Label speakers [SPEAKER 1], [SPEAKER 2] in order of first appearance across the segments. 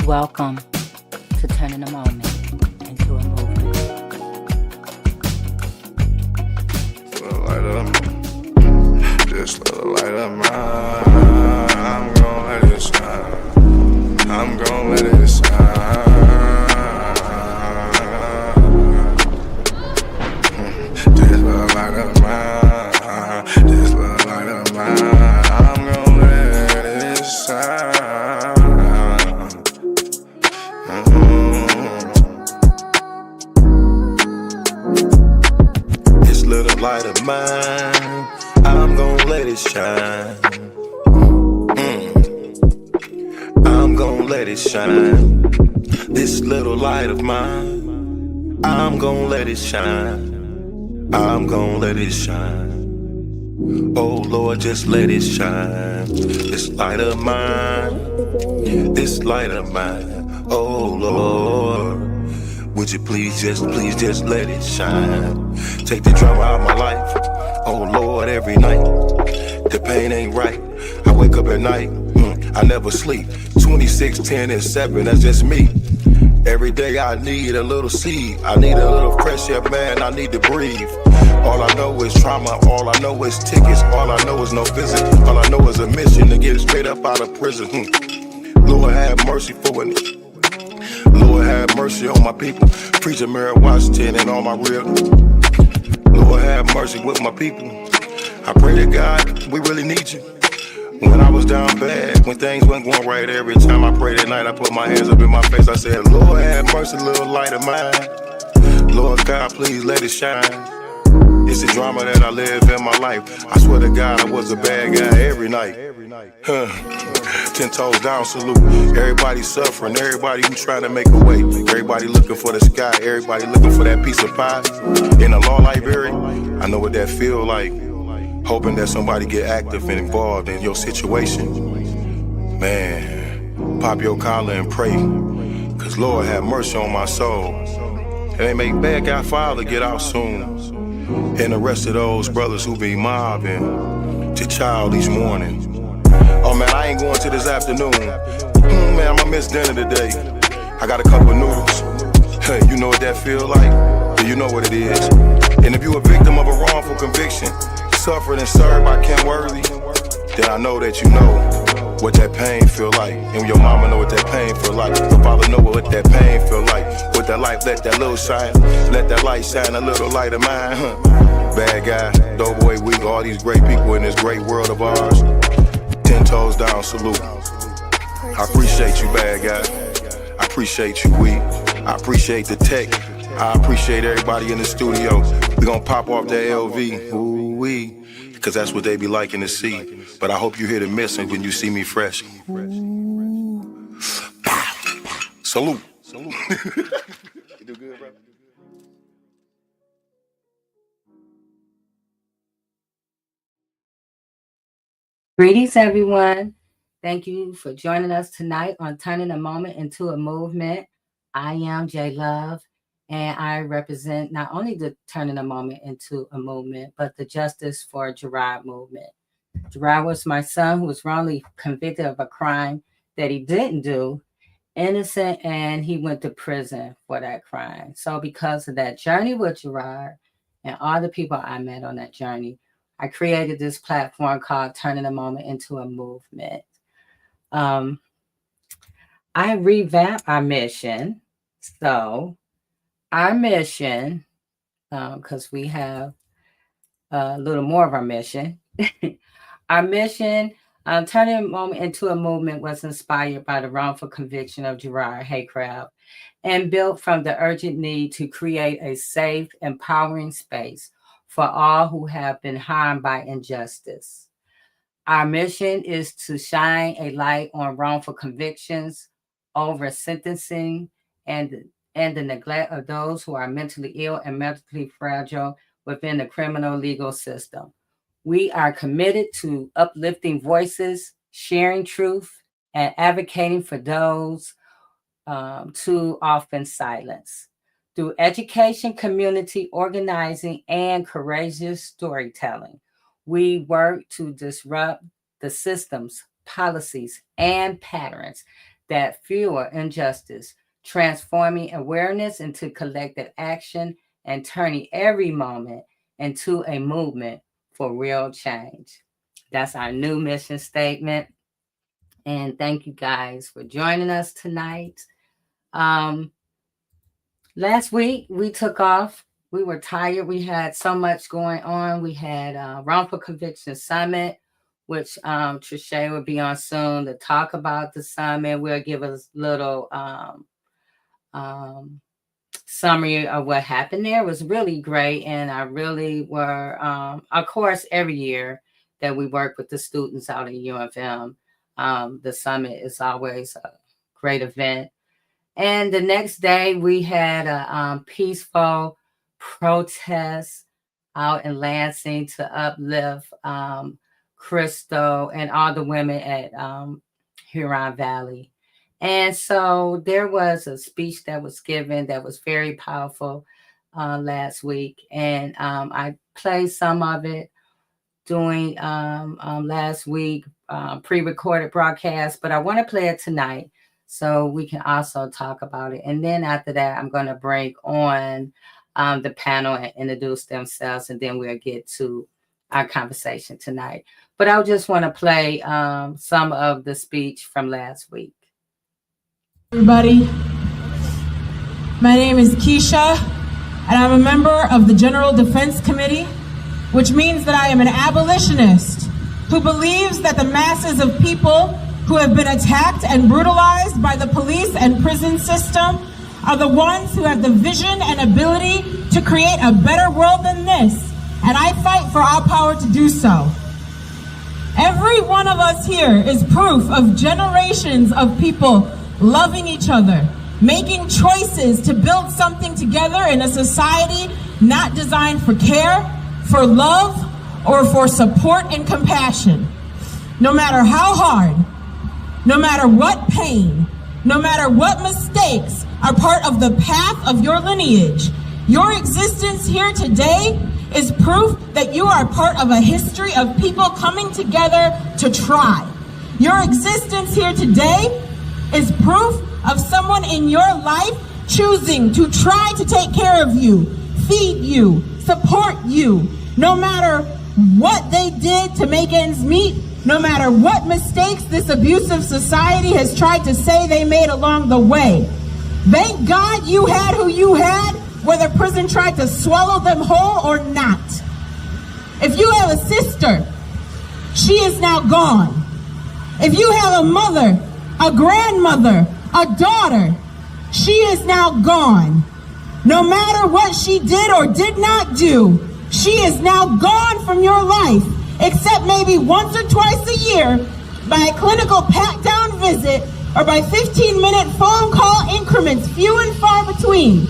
[SPEAKER 1] Welcome to turning a moment into a movement.
[SPEAKER 2] This little light of mine, I'm gon' let it shine. I'm gon' let it shine. This little light of mine, this little light of mine, I'm gon' let it shine. This little light of mine, I'm gon' let it shine. I'm gon' let it shine. This little light of mine, I'm gon' let it shine. I'm gon' let it shine. Oh Lord, just let it shine. This light of mine, This light of mine, oh Lord. Would you please just let it shine? Take the drama out of my life, oh Lord, every night. The pain ain't right, I wake up at night, I never sleep. 26, 10, and 7, that's just me. Every day I need a little seed, I need a little fresh air, man, I need to breathe. All I know is trauma, all I know is tickets, all I know is no visit. All I know is a mission to get straight up out of prison. Lord have mercy for it. Lord have mercy on my people. Preacher Mary Washington and all my real. Lord have mercy with my people. I pray to God, we really need you. When I was down bad, when things weren't going right, every time I prayed at night, I put my hands up in my face. I said, Lord have mercy, little light of mine. Lord God, please let it shine. It's the drama that I live in my life. I swear to God, I was a bad guy every night. 10 toes down, salute. Everybody suffering, everybody who trying to make a way. Everybody looking for the sky, everybody looking for that piece of pie. In a law library, I know what that feel like. Hoping that somebody get active and involved in your situation. Man, pop your collar and pray. Cause Lord have mercy on my soul. And they make bad guy father get out soon. And the rest of those brothers who be mobbing to child each morning. Oh man, I ain't going to this afternoon. Man, I'ma miss dinner today. I got a cup of noodles. Hey, you know what that feel like? Yeah, you know what it is. And if you a victim of a wrongful conviction, suffered and served by Ken Worthy, then I know that you know what that pain feel like. And your mama know what that pain feel like. Your father know what that pain feel like. With that light, let that little shine. Let that light shine, a little light of mine. Bad guy, doughboy, weak, all these great people in this great world of ours. 10 toes down, salute. I appreciate you, bad guy. I appreciate you, weak. I appreciate the tech. I appreciate everybody in the studio. We gonna pop off that LV, ooh-wee. Cause that's what they be liking to see. But I hope you hear the missing when you see me fresh. Ooh. Salute. Salute. You do good, bro?
[SPEAKER 1] Greetings, everyone. Thank you for joining us tonight on Turning a Moment into a Movement. I am J Love, and I represent not only the Turning a Moment into a Movement, but the Justice for Gerard movement. Gerard was my son who was wrongly convicted of a crime that he didn't do, innocent, and he went to prison for that crime. So because of that journey with Gerard and all the people I met on that journey, I created this platform called Turning a Moment into a Movement. Um, I revamped our mission. So our mission, because we have a little more of our mission, our mission, turning a moment into a movement, was inspired by the wrongful conviction of Gerard Haycraft and built from the urgent need to create a safe, empowering space for all who have been harmed by injustice. Our mission is to shine a light on wrongful convictions, over sentencing, and the neglect of those who are mentally ill and mentally fragile within the criminal legal system. We are committed to uplifting voices, sharing truth, and advocating for those too often silenced. Through education, community organizing, and courageous storytelling, we work to disrupt the systems, policies, and patterns that fuel injustice, transforming awareness into collective action and turning every moment into a movement for real change. That's our new mission statement. And thank you guys for joining us tonight. Um, Last week we took off. We were tired. We had so much going on. We had Wrongful Conviction Summit, which Trische will be on soon to talk about the summit. We'll give a little summary of what happened there. It was really great. And I really were, of course, every year that we work with the students out in UFM, the summit is always a great event. And the next day, we had a peaceful protest out in Lansing to uplift Crystal and all the women at Huron Valley. And so there was a speech that was given that was very powerful last week. And I played some of it during last week, pre-recorded broadcast, but I want to play it tonight so we can also talk about it. And then after that, I'm going to bring on the panel and introduce themselves, and then we'll get to our conversation tonight. But I just want to play some of the speech from last week.
[SPEAKER 3] Everybody, my name is Keisha, and I'm a member of the General Defense Committee, which means that I am an abolitionist who believes that the masses of people who have been attacked and brutalized by the police and prison system are the ones who have the vision and ability to create a better world than this, and I fight for our power to do so. Every one of us here is proof of generations of people loving each other, making choices to build something together in a society not designed for care, for love, or for support and compassion. No matter how hard, no matter what pain, no matter what mistakes are part of the path of your lineage, your existence here today is proof that you are part of a history of people coming together to try. Your existence here today is proof of someone in your life choosing to try to take care of you, feed you, support you, no matter what they did to make ends meet, no matter what mistakes this abusive society has tried to say they made along the way. Thank God you had who you had, whether prison tried to swallow them whole or not. If you have a sister, she is now gone. If you have a mother, a grandmother, a daughter, she is now gone. No matter what she did or did not do, she is now gone from your life, except maybe once or twice a year by a clinical pat-down visit or by 15-minute phone call increments, few and far between,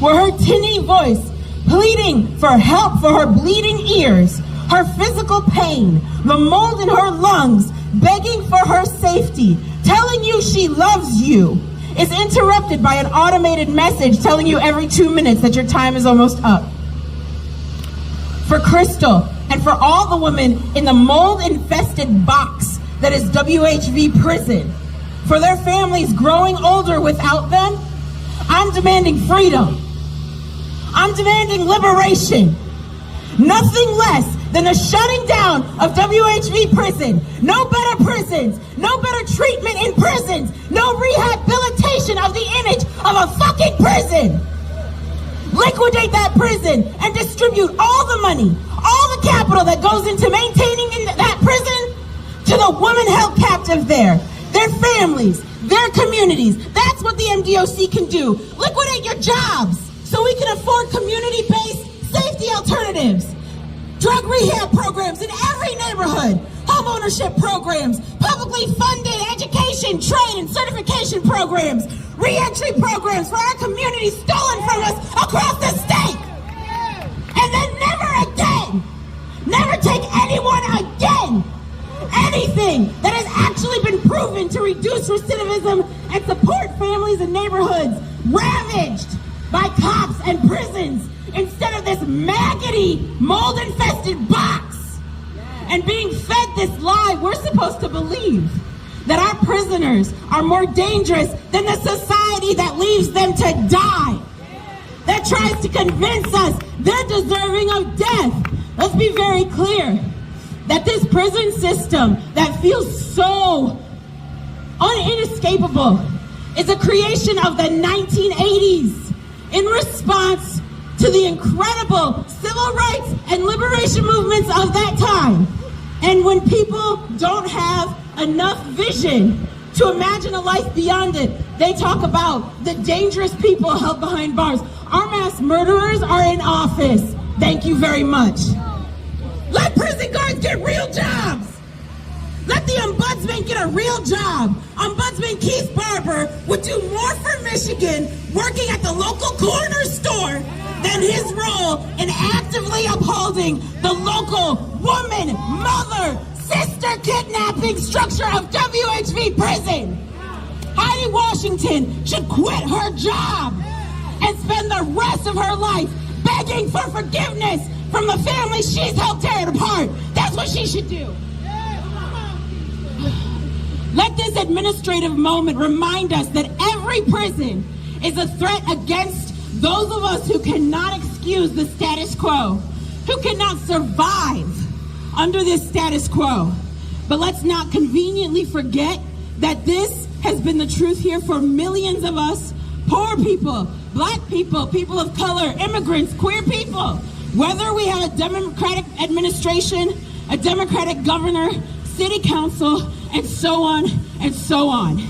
[SPEAKER 3] where her tinny voice pleading for help for her bleeding ears, her physical pain, the mold in her lungs, begging for her safety, telling you she loves you, is interrupted by an automated message telling you every 2 minutes that your time is almost up. For Crystal and for all the women in the mold-infested box that is WHV prison, for their families growing older without them, I'm demanding freedom. I'm demanding liberation. Nothing less than the shutting down of WHV prison. No better prisons, no better treatment in prisons, no rehabilitation of the image of a fucking prison. Liquidate that prison and distribute all the money, all the capital that goes into maintaining that prison to the women held captive there, their families, their communities. That's what the MDOC can do. Liquidate your jobs so we can afford community-based safety alternatives. Drug rehab programs in every neighborhood, home ownership programs, publicly funded education, trade, and certification programs, re-entry programs for our communities stolen from us across the state. And then never again, never take anyone again, anything that has actually been proven to reduce recidivism and support families and neighborhoods ravaged by cops and prisons, instead of this maggoty, mold-infested box. And being fed this lie, we're supposed to believe that our prisoners are more dangerous than the society that leaves them to die, that tries to convince us they're deserving of death. Let's be very clear that this prison system that feels so inescapable is a creation of the 1980s in response to the incredible civil rights and liberation movements of that time. And when people don't have enough vision to imagine a life beyond it, they talk about the dangerous people held behind bars. Our mass murderers are in office. Thank you very much. Let prison guards get real jobs. Let the ombudsman get a real job. Ombudsman Keith Barber would do more for Michigan working at the local corner store than his role in actively upholding the local woman, mother, sister kidnap developing structure of WHV prison. Heidi Washington should quit her job and spend the rest of her life begging for forgiveness from the family she's helped tear apart. That's what she should do. Let this administrative moment remind us that every prison is a threat against those of us who cannot excuse the status quo, who cannot survive under this status quo. But let's not conveniently forget that this has been the truth here for millions of us, poor people, black people, people of color, immigrants, queer people. Whether we have a Democratic administration, a Democratic governor, city council, and so on and so on.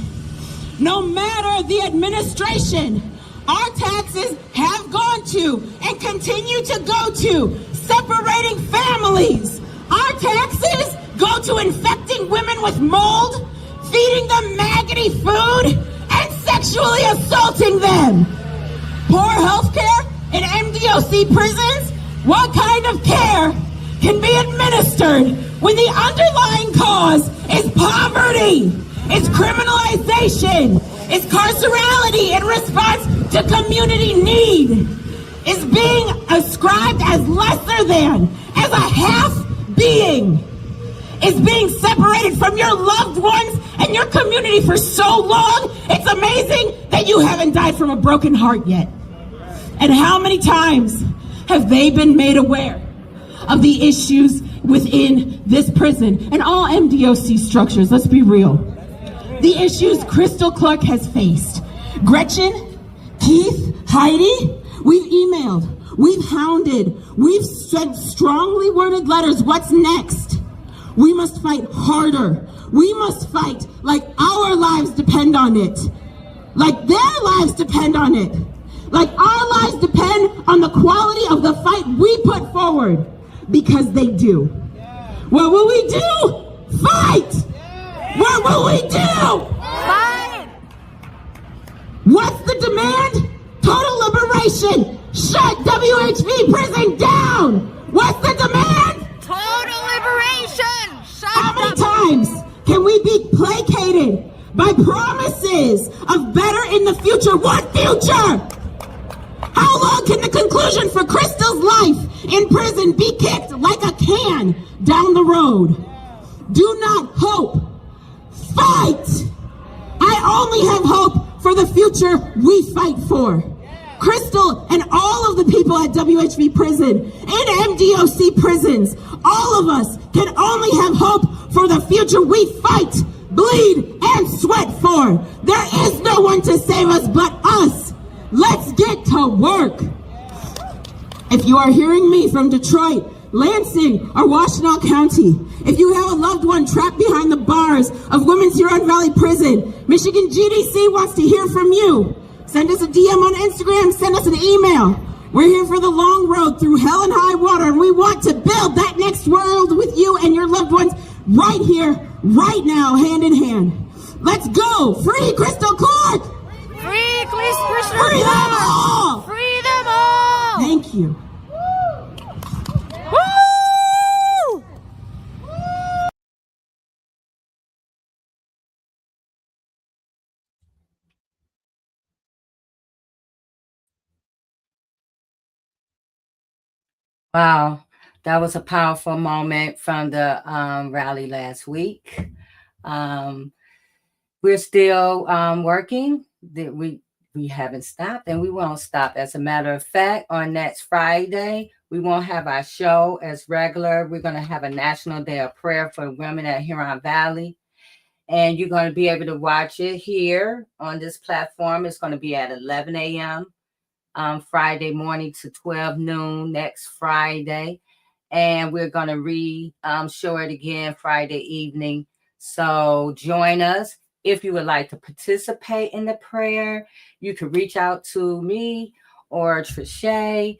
[SPEAKER 3] No matter the administration, our taxes have gone to and continue to go to separating families. Our taxes go to infecting women with mold, feeding them maggoty food, and sexually assaulting them. Poor health care in MDOC prisons? What kind of care can be administered when the underlying cause is poverty, is criminalization, is carcerality in response to community need, is being ascribed as lesser than, as a half being, is being separated from your loved ones and your community for so long? It's amazing that you haven't died from a broken heart yet. And how many times have they been made aware of the issues within this prison and all MDOC structures? Let's be real. The issues Crystal Clark has faced. Gretchen, Keith, Heidi, we've emailed, we've hounded, we've sent strongly worded letters. What's next? We must fight harder. We must fight like our lives depend on it. Like their lives depend on it. Like our lives depend on the quality of the fight we put forward. Because they do. What will we do? Fight! What will we do?
[SPEAKER 4] Fight!
[SPEAKER 3] What's the demand? Total liberation! Shut WHV prison down! What's the demand?
[SPEAKER 4] Total liberation! Shut
[SPEAKER 3] How many
[SPEAKER 4] up!
[SPEAKER 3] times can we be placated by promises of better in the future? What future? How long can the conclusion for Crystal's life in prison be kicked like a can down the road? Do not hope. Fight! I only have hope for the future we fight for. Crystal and all of the people at WHV prison and MDOC prisons, all of us can only have hope for the future we fight, bleed, and sweat for. There is no one to save us but us. Let's get to work. If you are hearing me from Detroit, Lansing, or Washtenaw County, if you have a loved one trapped behind the bars of Women's Huron Valley Prison, Michigan GDC wants to hear from you. Send us a DM on Instagram, send us an email. We're here for the long road through hell and high water, and we want to build that next world with you and your loved ones right here, right now, hand in hand. Let's go! Free Crystal Clark!
[SPEAKER 4] Free Crystal
[SPEAKER 3] Free them all!
[SPEAKER 4] Free them all!
[SPEAKER 3] Thank you.
[SPEAKER 4] Woo!
[SPEAKER 1] Wow, that was a powerful moment from the rally last week. We're still working. We haven't stopped, and we won't stop. As a matter of fact, on next Friday, we won't have our show as regular. We're going to have a National Day of Prayer for Women at Huron Valley, and you're going to be able to watch it here on this platform. It's going to be at 11 a.m. Friday morning to 12 noon next Friday, and we're going to show it again Friday evening. So join us. If you would like to participate in the prayer, you can reach out to me or Trische,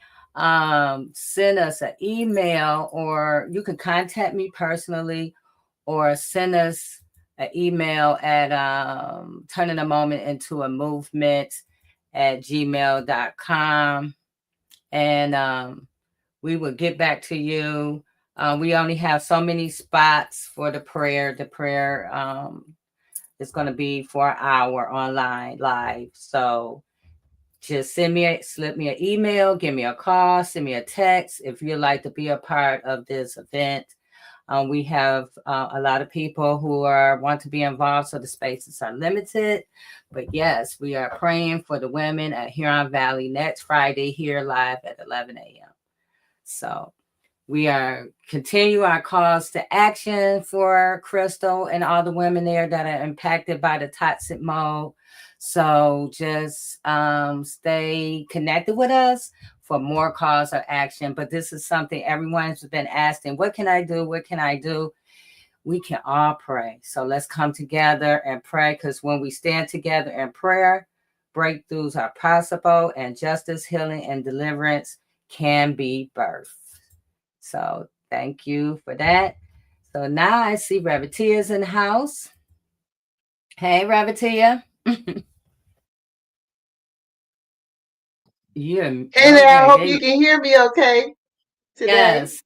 [SPEAKER 1] send us an email, or you can contact me personally, or send us an email at turning a moment into a movement at gmail.com, and we will get back to you We only have so many spots for the prayer. The prayer is going to be for an hour online live. So just slip me an email, give me a call, send me a text if you'd like to be a part of this event. We have a lot of people who want to be involved, so the spaces are limited. But yes, we are praying for the women at Huron Valley next Friday here live at 11 a.m. So we are continue our calls to action for Crystal and all the women there that are impacted by the toxic mold. So just stay connected with us for more calls of action. But this is something everyone's been asking, what can I do? What can I do? We can all pray. So let's come together and pray, because when we stand together in prayer, breakthroughs are possible, and justice, healing, and deliverance can be birthed. So thank you for that. So now I see Revatia's in the house. Hey, Revatia.
[SPEAKER 5] Hey there, I hope you can hear me okay today.
[SPEAKER 1] Yes.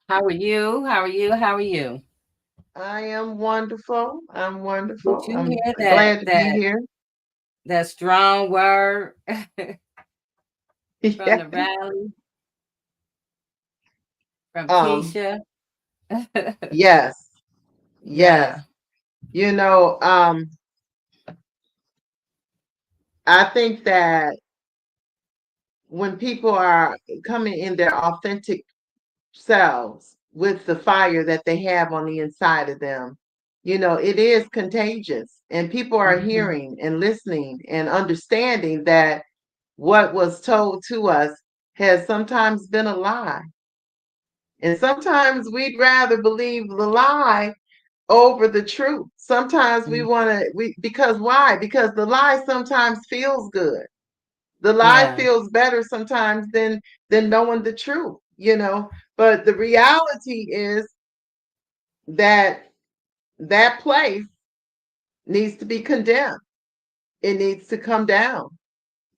[SPEAKER 1] How are you? How are you? How are you?
[SPEAKER 5] I am wonderful. I'm wonderful.
[SPEAKER 1] Did you
[SPEAKER 5] I'm
[SPEAKER 1] hear
[SPEAKER 5] glad to be here.
[SPEAKER 1] That strong word from the rally from Keisha?
[SPEAKER 5] Yes.
[SPEAKER 1] Yeah.
[SPEAKER 5] You know, I think that when people are coming in their authentic selves with the fire that they have on the inside of them, you know, it is contagious, and people are hearing and listening and understanding that what was told to us has sometimes been a lie. And sometimes we'd rather believe the lie over the truth. Sometimes we want to, because why? Because the lie sometimes feels good. The lie feels better sometimes than knowing the truth, you know. But the reality is that that place needs to be condemned. It needs to come down.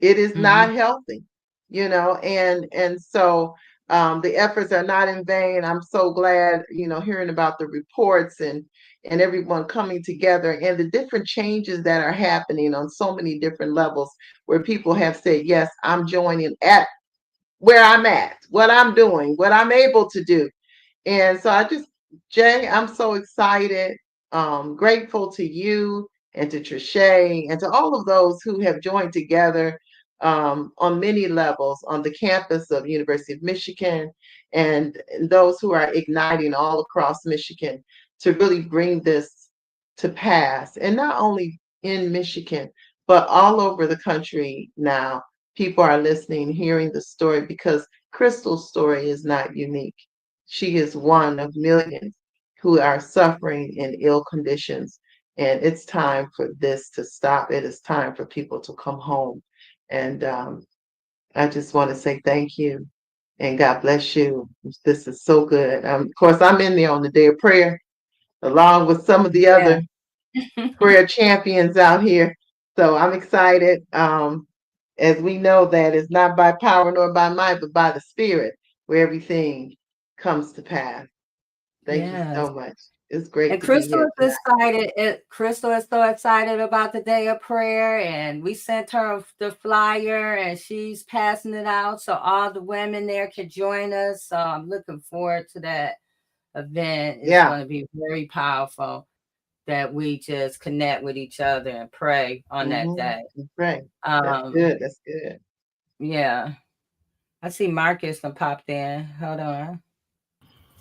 [SPEAKER 5] It is not healthy, you know, and so the efforts are not in vain. I'm so glad, you know, hearing about the reports and everyone coming together and the different changes that are happening on so many different levels, where people have said, yes, I'm joining at where I'm at, what I'm doing, what I'm able to do. And so Jay, I'm so excited, grateful to you and to Trische and to all of those who have joined together on many levels on the campus of University of Michigan, and those who are igniting all across Michigan to really bring this to pass. And not only in Michigan, but all over the country now. People are listening, hearing the story, because Crystal's story is not unique. She is one of millions who are suffering in ill conditions. And it's time for this to stop. It is time for people to come home. And I just want to say thank you and God bless you. This is so good. Of course, I'm in there on the day of prayer, along with some of the other prayer champions out here. So I'm excited. As we know that it's not by power nor by might, but by the Spirit, where everything comes to pass. Thank you so much. It's great
[SPEAKER 1] And
[SPEAKER 5] to be
[SPEAKER 1] Crystal
[SPEAKER 5] here
[SPEAKER 1] is
[SPEAKER 5] tonight.
[SPEAKER 1] excited. Crystal is so excited about the day of prayer, and we sent her the flyer, and she's passing it out so all the women there can join us. So I'm looking forward to that event. It's going to be very powerful that we just connect with each other and pray on that day.
[SPEAKER 5] Pray. That's good. That's good.
[SPEAKER 1] Yeah. I see Marcus popped in. Hold on.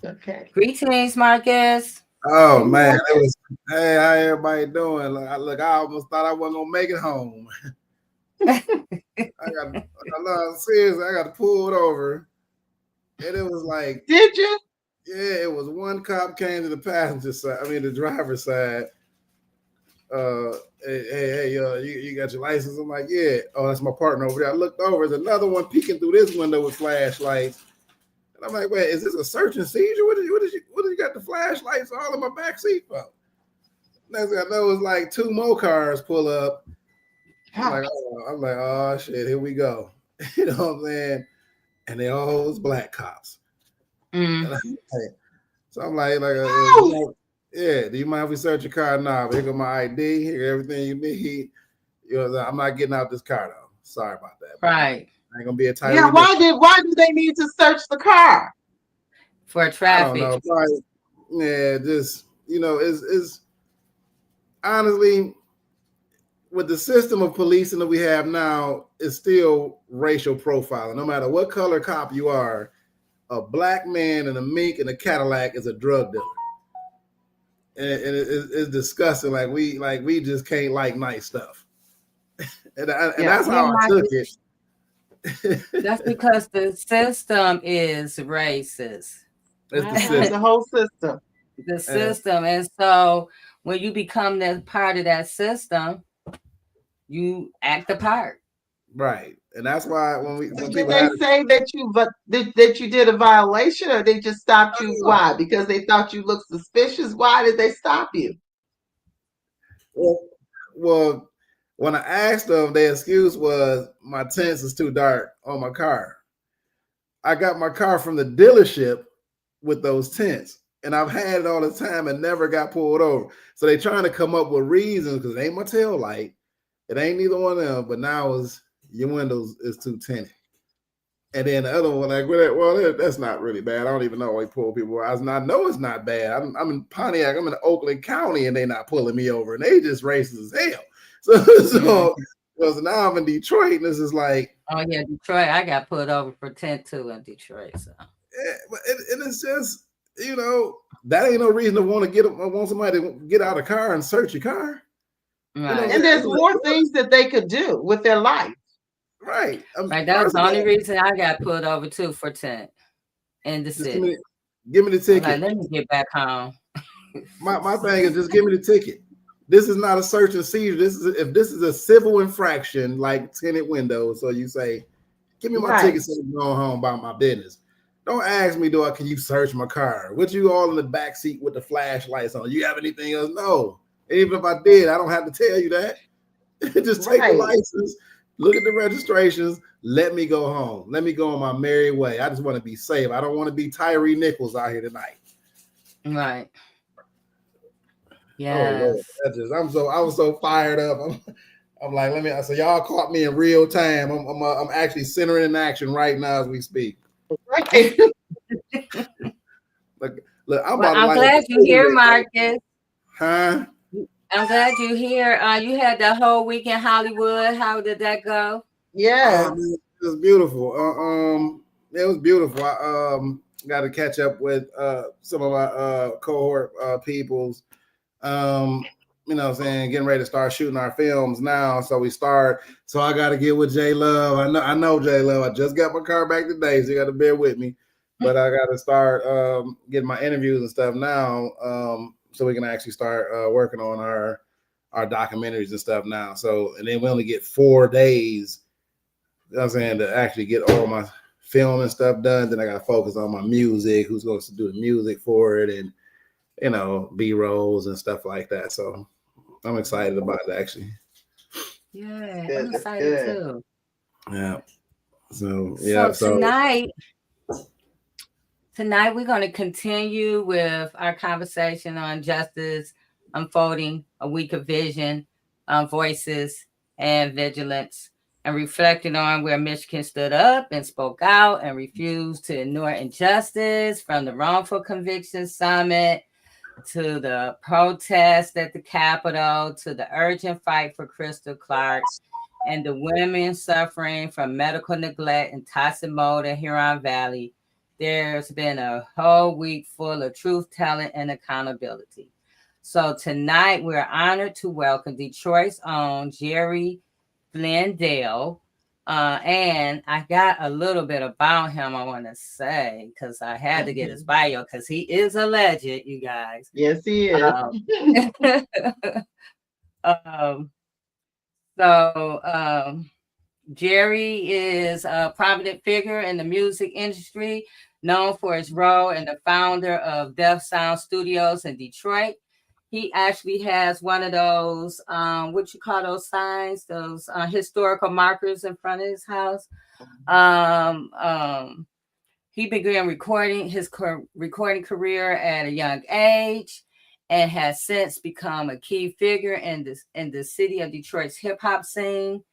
[SPEAKER 5] Okay.
[SPEAKER 1] Greetings, Marcus.
[SPEAKER 6] Oh man, it was. Hey, how everybody doing? Look, I almost thought I wasn't gonna make it home. Seriously, I got pulled over, and it was like,
[SPEAKER 5] did you?
[SPEAKER 6] Yeah, it was one cop came to the passenger side. I mean, the driver's side. Hey, you got your license? I'm like, yeah. Oh, that's my partner over there. I looked over. There's another one peeking through this window with flashlights. And I'm like, wait, is this a search and seizure? What did you got the flashlights all in my backseat for? Next thing I know, it was like two more cars pull up. I'm like, oh shit, here we go. You know what I'm saying? And they all was black cops. And So I'm like, yeah, do you mind if we search your car? Nah, but here go my ID, here everything you need. I'm not getting out this car though. Sorry about that.
[SPEAKER 1] Right.
[SPEAKER 6] I ain't gonna be a tight.
[SPEAKER 5] Yeah, why do they need to search the car?
[SPEAKER 1] For traffic.
[SPEAKER 6] I don't know. Probably, yeah, just is honestly, with the system of policing that we have now, it's still racial profiling. No matter what color cop you are, a black man in a mink and a Cadillac is a drug dealer, and it's disgusting. Like we just can't like nice stuff, and that's how I took it.
[SPEAKER 1] That's because the system is racist.
[SPEAKER 5] It's the whole system.
[SPEAKER 1] The system, and so when you become that part of that system, you act the part.
[SPEAKER 6] Right, and that's why
[SPEAKER 5] did they say that you did a violation, or they just stopped you? Why? Because they thought you looked suspicious. Why did they stop you?
[SPEAKER 6] Well, when I asked them, their excuse was my tints is too dark on my car. I got my car from the dealership with those tints, and I've had it all the time and never got pulled over. So they trying to come up with reasons because it ain't my tail light. It ain't neither one of them, but now is your windows is too tinted. And then the other one, like, well, that's not really bad. I don't even know why pull people. I know it's not bad. I'm in Pontiac. I'm in Oakland County, and they not pulling me over, and they just racist as hell. So now I'm in Detroit, and this is like,
[SPEAKER 1] oh yeah, Detroit. I got pulled over for tint too in Detroit. So
[SPEAKER 6] and it's just that ain't no reason to want somebody to get out of the car and search your car.
[SPEAKER 1] Right.
[SPEAKER 5] And there's more things that they could do with their life.
[SPEAKER 6] Right.
[SPEAKER 1] Right. That was the only reason I got pulled over too for tint in the city.
[SPEAKER 6] Give me the ticket.
[SPEAKER 1] Like, let me get back home.
[SPEAKER 6] My thing is just give me the ticket. This is not a search and seizure. If this is a civil infraction like tinted windows, so you say, give me my ticket so I'm going home about my business. Don't ask me, can you search my car? What you all in the back seat with the flashlights on? You have anything else? No. Even if I did, I don't have to tell you that. Just take the license, look at the registrations, let me go home. Let me go on my merry way. I just want to be safe. I don't want to be Tyree Nichols out here tonight.
[SPEAKER 1] Right. Yes.
[SPEAKER 6] Oh, I was so fired up. I'm like, so y'all caught me in real time. I'm actually centering in action right now as we speak.
[SPEAKER 5] Right.
[SPEAKER 6] Look, I'm
[SPEAKER 1] glad you're here, Marcus.
[SPEAKER 6] Huh?
[SPEAKER 1] I'm glad you're here. You had the whole week in Hollywood. How did that go?
[SPEAKER 5] Yeah,
[SPEAKER 6] it was beautiful. It was beautiful. I got to catch up with some of my cohort peoples. What I'm saying, getting ready to start shooting our films now. So I got to get with J Love. I know J Love. I just got my car back today, so you got to bear with me. But I got to start getting my interviews and stuff now, so we can actually start working on our documentaries and stuff now. So, and then we only get 4 days, to actually get all my film and stuff done. Then I got to focus on my music, who's going to do the music for it, and B-rolls and stuff like that. So I'm excited about it, actually.
[SPEAKER 1] Yeah, I'm excited too.
[SPEAKER 6] Yeah. So
[SPEAKER 1] tonight we're going to continue with our conversation on justice unfolding, a week of vision, voices, and vigilance, and reflecting on where Michigan stood up and spoke out and refused to ignore injustice, from the wrongful conviction summit to the protest at the Capitol, to the urgent fight for Crystal Clark, and the women suffering from medical neglect and toxic mold in Huron Valley. There's been a whole week full of truth-telling and accountability. So tonight, we're honored to welcome Detroit's own Jerry Flynn Dale. And I got a little bit about him I want to say, because I had to get his bio, because he is a legend, you guys.
[SPEAKER 5] Yes, he is.
[SPEAKER 1] Jerry is a prominent figure in the music industry, known for his role in the founder of Def Sound Studios in Detroit. He actually has one of those, what you call those signs, those historical markers in front of his house. He began recording career at a young age and has since become a key figure in the city of Detroit's hip hop scene.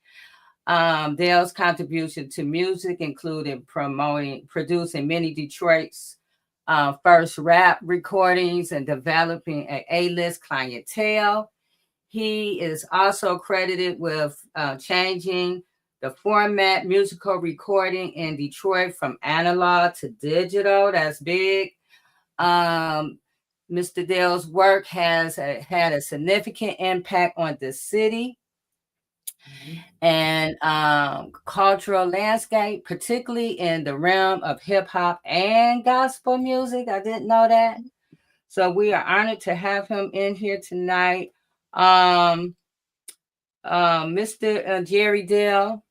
[SPEAKER 1] Dale's contribution to music included producing many Detroit's first rap recordings and developing an A-list clientele. He is also credited with changing the format musical recording in Detroit from analog to digital. That's big. Mr. Dale's work has had a significant impact on the city and cultural landscape, particularly in the realm of hip hop and gospel music. I didn't know that. So we are honored to have him in here tonight. Mr. Jerry Dale,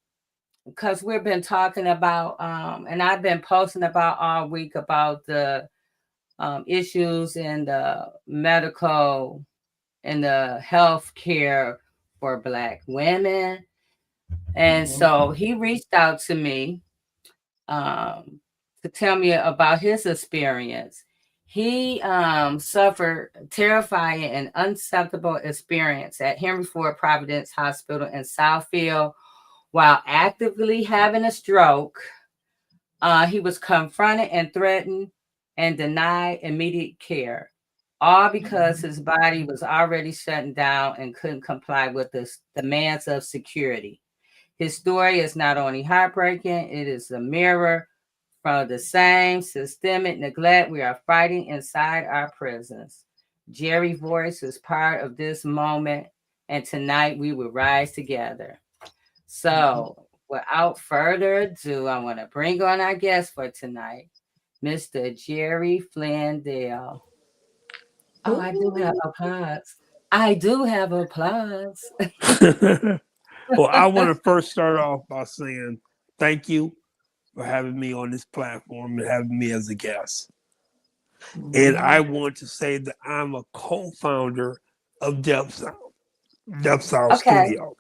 [SPEAKER 1] because we've been talking about, and I've been posting about all week about the issues in the medical and the health care for Black women. And so he reached out to me to tell me about his experience. He suffered terrifying and unacceptable experience at Henry Ford Providence Hospital in Southfield while actively having a stroke. He was confronted and threatened and denied immediate care, all because his body was already shutting down and couldn't comply with the demands of security. His story is not only heartbreaking, it is a mirror from the same systemic neglect we are fighting inside our prisons. Jerry's voice is part of this moment, and tonight we will rise together. So, without further ado, I want to bring on our guest for tonight, Mr. Jerry Flynn Dale. Oh, I do have applause. I do have applause.
[SPEAKER 7] Well, I want to first start off by saying thank you for having me on this platform and having me as a guest. And I want to say that I'm a co-founder of Depth Sound
[SPEAKER 1] Okay.
[SPEAKER 7] Studio.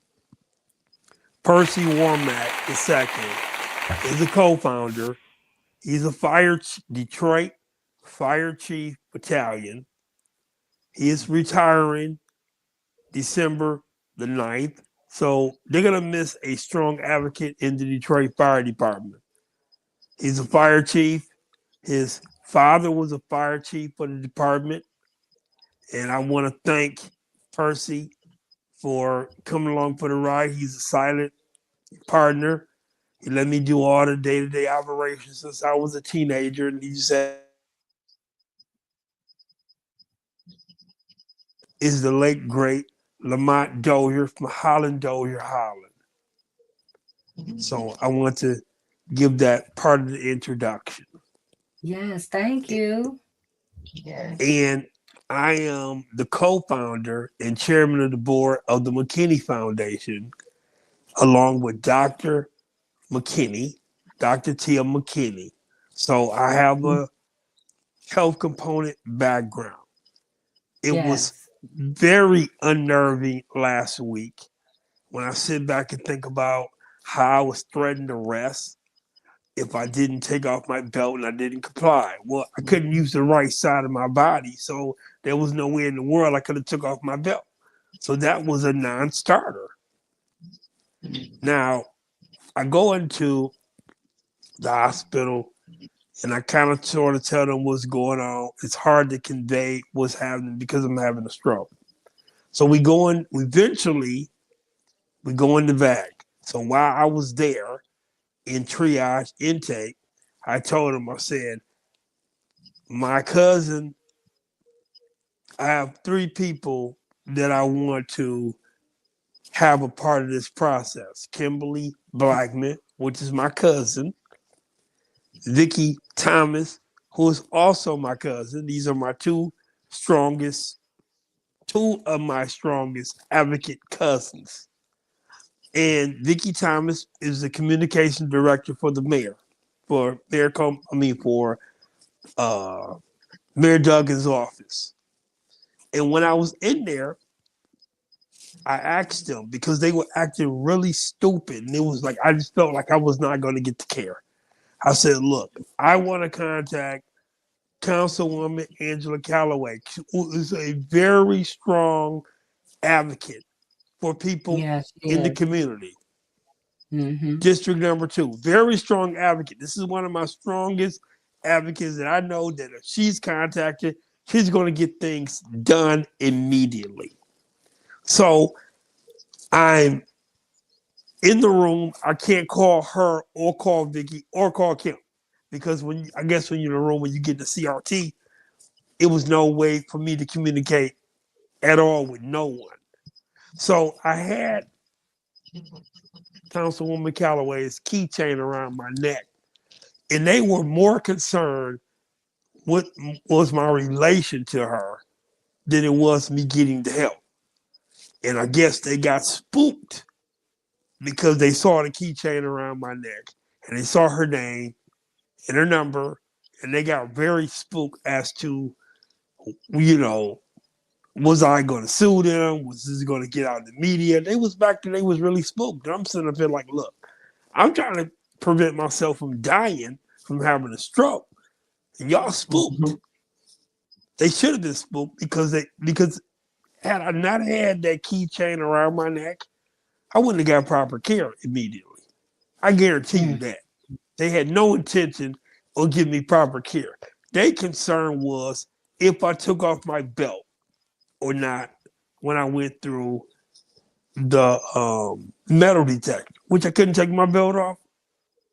[SPEAKER 7] Percy Warmack II is a co-founder. He's a Detroit Fire Chief Battalion. He is retiring December the 9th. So they're going to miss a strong advocate in the Detroit Fire Department. He's a fire chief. His father was a fire chief for the department. And I want to thank Percy for coming along for the ride. He's a silent partner. He let me do all the day-to-day operations since I was a teenager. And he said, is the late, great Lamont Dozier from Holland, Dozier, Holland. So I want to give that part of the introduction.
[SPEAKER 1] Yes, thank you.
[SPEAKER 5] Yes.
[SPEAKER 7] And I am the co-founder and chairman of the board of the McKinney Foundation, along with Dr. McKinney, Dr. Tia McKinney. So I have a health component background. It was very unnerving last week when I sit back and think about how I was threatened to arrest if I didn't take off my belt and I didn't comply. Well, I couldn't use the right side of my body, so there was no way in the world I could have took off my belt. So that was a non-starter. Now, I go into the hospital and I kind of sort of tell them what's going on. It's hard to convey what's happening because I'm having a stroke. So we go in the VAC. So while I was there in triage intake, I told him, I said, my cousin, I have 3 people that I want to have a part of this process. Kimberly Blackman, which is my cousin, Vicky Thomas, who is also my cousin. These are my two of my strongest advocate cousins. And Vicky Thomas is the communication director for the mayor, for Mayor Duggan's office. And when I was in there, I asked them because they were acting really stupid. And it was like, I just felt like I was not going to get the care. I said, look, I want to contact Councilwoman Angela Calloway, who is a very strong advocate for people
[SPEAKER 1] Yes, she
[SPEAKER 7] in the
[SPEAKER 1] is.
[SPEAKER 7] community.
[SPEAKER 1] Mm-hmm.
[SPEAKER 7] District number 2, very strong advocate. This is one of my strongest advocates that I know that if she's contacted, she's going to get things done immediately. So I'm in the room. I can't call her or call Vicky or call Kim because when you're in the room, when you get the CRT, it was no way for me to communicate at all with no one. So I had Councilwoman Calloway's keychain around my neck, and they were more concerned what was my relation to her than it was me getting the help. And I guess they got spooked because they saw the keychain around my neck and they saw her name and her number, and they got very spooked as to, was I going to sue them? Was this going to get out in the media? They was really spooked. And I'm sitting up here like, look, I'm trying to prevent myself from dying from having a stroke. And y'all spooked. Mm-hmm. They should have been spooked because had I not had that keychain around my neck, I wouldn't have got proper care immediately. I guarantee you that. They had no intention of giving me proper care. Their concern was if I took off my belt or not when I went through the metal detector, which I couldn't take my belt off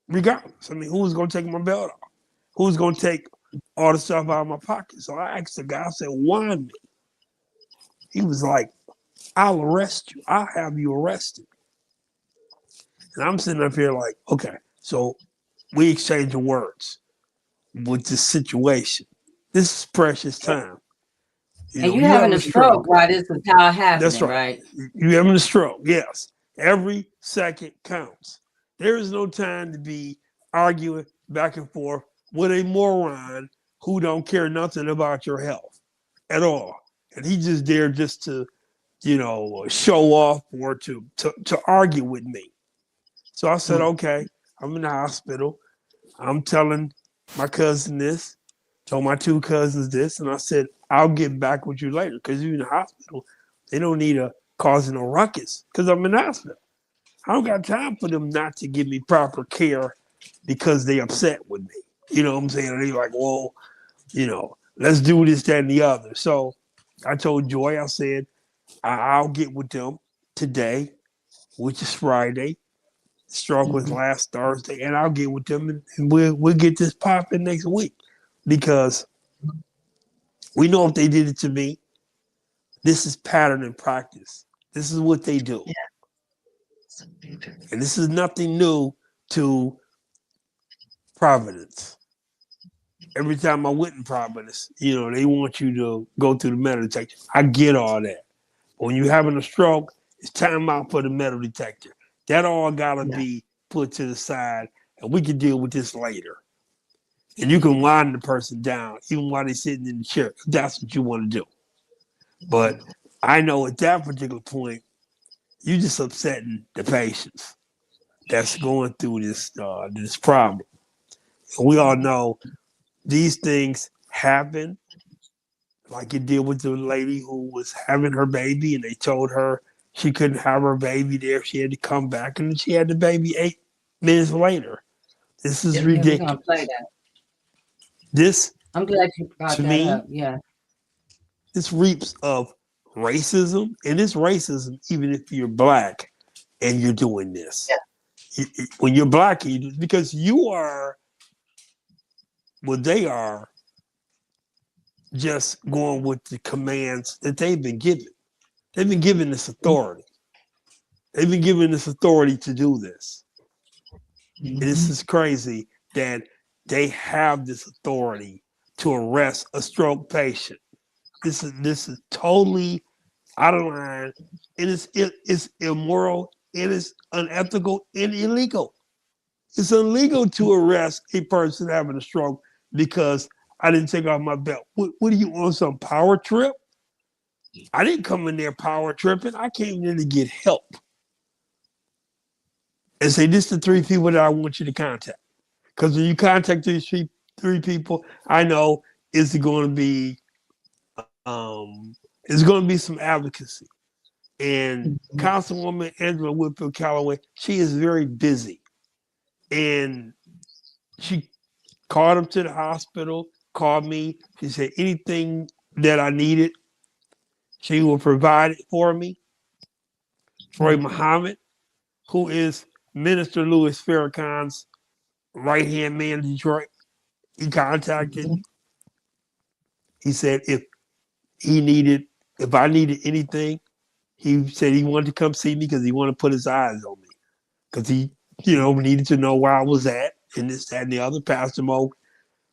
[SPEAKER 7] regardless. I mean, who was going to take my belt off? Who was going to take all the stuff out of my pocket? So I asked the guy, I said, "Wind me." He was like, "I'll arrest you. I'll have you arrested." And I'm sitting up here like, okay, so we exchanging words with this situation. This is precious time.
[SPEAKER 1] And you having a stroke while this is all happening,
[SPEAKER 7] that's right? You having a stroke, yes. Every second counts. There is no time to be arguing back and forth with a moron who don't care nothing about your health at all. And he just there just to, show off or to argue with me. So I said, okay, I'm in the hospital. I'm telling my cousin this, told my 2 cousins this, and I said, I'll get back with you later because you're in the hospital. They don't need to cause no ruckus because I'm in the hospital. I don't got time for them not to give me proper care because they upset with me. You know what I'm saying? They're like, well, let's do this, that, and the other. So I told Joy, I said, I'll get with them today, which is Friday. Stroke was last Thursday, and I'll get with them and we'll get this popping next week because we know if they did it to me, this is pattern and practice. This is what they do. Yeah. And this is nothing new to Providence. Every time I went in Providence, they want you to go through the metal detector. I get all that. But when you're having a stroke, it's time out for the metal detector. That all gotta be put to the side, and we can deal with this later. And you can wind the person down, even while they're sitting in the chair, if that's what you want to do. But I know at that particular point, you're just upsetting the patients that's going through this problem. And we all know these things happen, like it did with the lady who was having her baby, and they told her she couldn't have her baby there. She had to come back, and she had the baby 8 minutes later. This is ridiculous. We're gonna play that. This,
[SPEAKER 1] I'm glad you brought that up. Yeah.
[SPEAKER 7] This reaps of racism, and it's racism even if you're Black and you're doing this. Yeah. When you're Black, because you are, well, they are just going with the commands that they've been given. They've been given this authority. They've been given this authority to do this. Mm-hmm. This is crazy that they have this authority to arrest a stroke patient. This is totally out of line. It is immoral. It is unethical and illegal. It's illegal to arrest a person having a stroke because I didn't take off my belt. What are you on, some power trip? I didn't come in there power tripping. I came in to get help. And say, this is the 3 people that I want you to contact. Because when you contact these three people, I know it's going to be some advocacy. And Councilwoman Angela Whitfield Calloway, she is very busy, and she called him to the hospital, called me. She said anything that I needed, she will provide it for me. Troy Muhammad, who is Minister Louis Farrakhan's right-hand man in Detroit, he contacted. He said if I needed anything, he said he wanted to come see me because he wanted to put his eyes on me. Because he, needed to know where I was at and this, that, and the other. Pastor Mo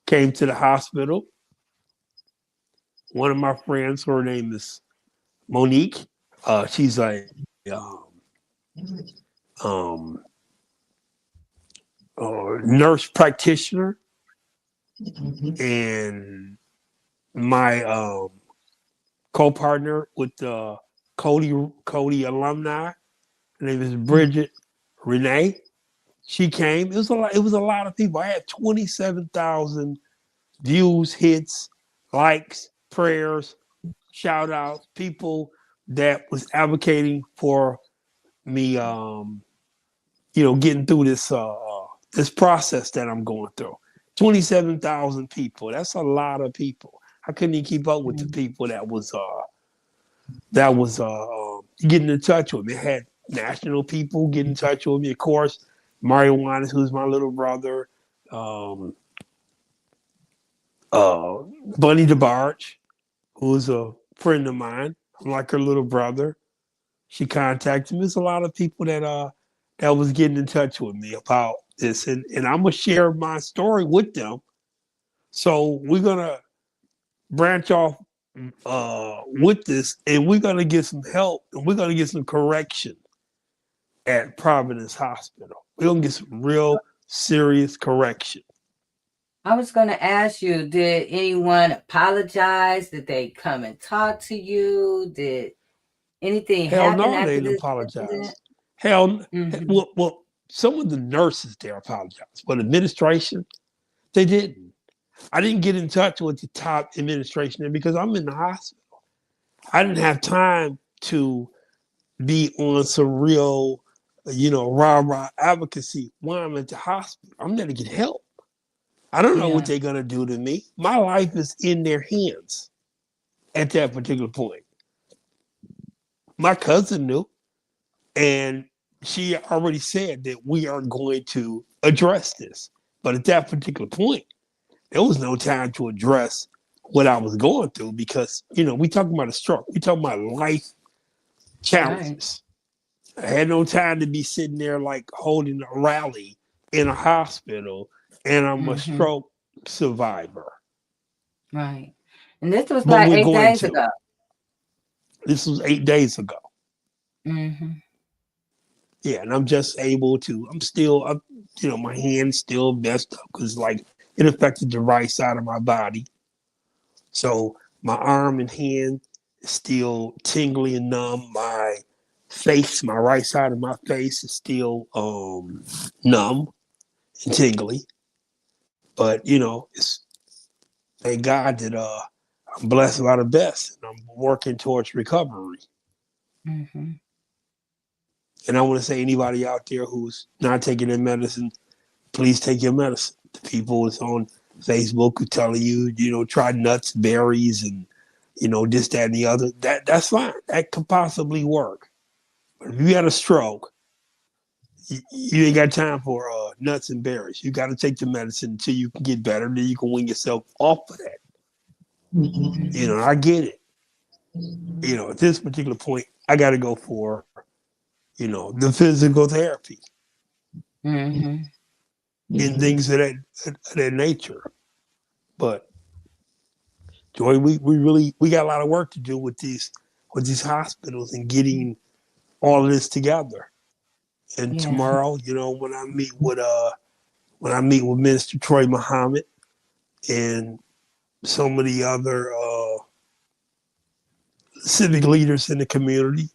[SPEAKER 7] came to the hospital. One of my friends, her name is Monique. She's a nurse practitioner. And my co-partner with the Cody alumni, her name is Bridget Renee. She came. It was a lot of people. I had 27,000 views, hits, likes, prayers, shout outs, people that was advocating for me getting through this process that I'm going through. 27,000 people. That's a lot of people. I couldn't even keep up with the people that was getting in touch with me. It had national people getting in touch with me. Of course, Mario Juanes, who's my little brother, Bunny DeBarge, who's a friend of mine. I'm like her little brother. She contacted me. There's a lot of people that was getting in touch with me about this, and I'm gonna share my story with them. So we're gonna branch off with this, and we're gonna get some help, and we're gonna get some correction at Providence Hospital. We're gonna get some real serious correction.
[SPEAKER 1] I was going to ask you, did anyone apologize? Did they come and talk to you? Did anything happen
[SPEAKER 7] No,
[SPEAKER 1] after
[SPEAKER 7] they didn't
[SPEAKER 1] this
[SPEAKER 7] apologize.
[SPEAKER 1] incident?
[SPEAKER 7] Well, some of the nurses there apologized, but administration, they didn't. I didn't get in touch with the top administration there because I'm in the hospital. I didn't have time to be on some real, rah-rah advocacy while I'm at the hospital. I'm there to get help. I don't know what they're going to do to me. My life is in their hands at that particular point. My cousin knew, and she already said that we are going to address this. But at that particular point, there was no time to address what I was going through because, we talking about a stroke. We talking about life challenges. Right. I had no time to be sitting there like holding a rally in a hospital, and I'm a stroke survivor.
[SPEAKER 1] Right. And this was like 8 days ago.
[SPEAKER 7] This was 8 days ago. Yeah, and I'm just able to, my hand's still messed up because it affected the right side of my body. So my arm and hand is still tingly and numb. My face, my right side of my face is still numb and tingly. But, it's thank God that I'm blessed by the best and I'm working towards recovery. And I want to say anybody out there who's not taking their medicine, please take your medicine. The people that's on Facebook who telling you, try nuts, berries, and, this, that, and the other. That's fine. That could possibly work. But if you had a stroke, you ain't got time for nuts and berries. You got to take the medicine until you can get better. Then you can wean yourself off of that. I get it. At this particular point, I got to go for the physical therapy and things of that nature. But Joy, we got a lot of work to do with these hospitals and getting all of this together. And tomorrow, when I meet with Minister Troy Muhammad and some of the other civic leaders in the community,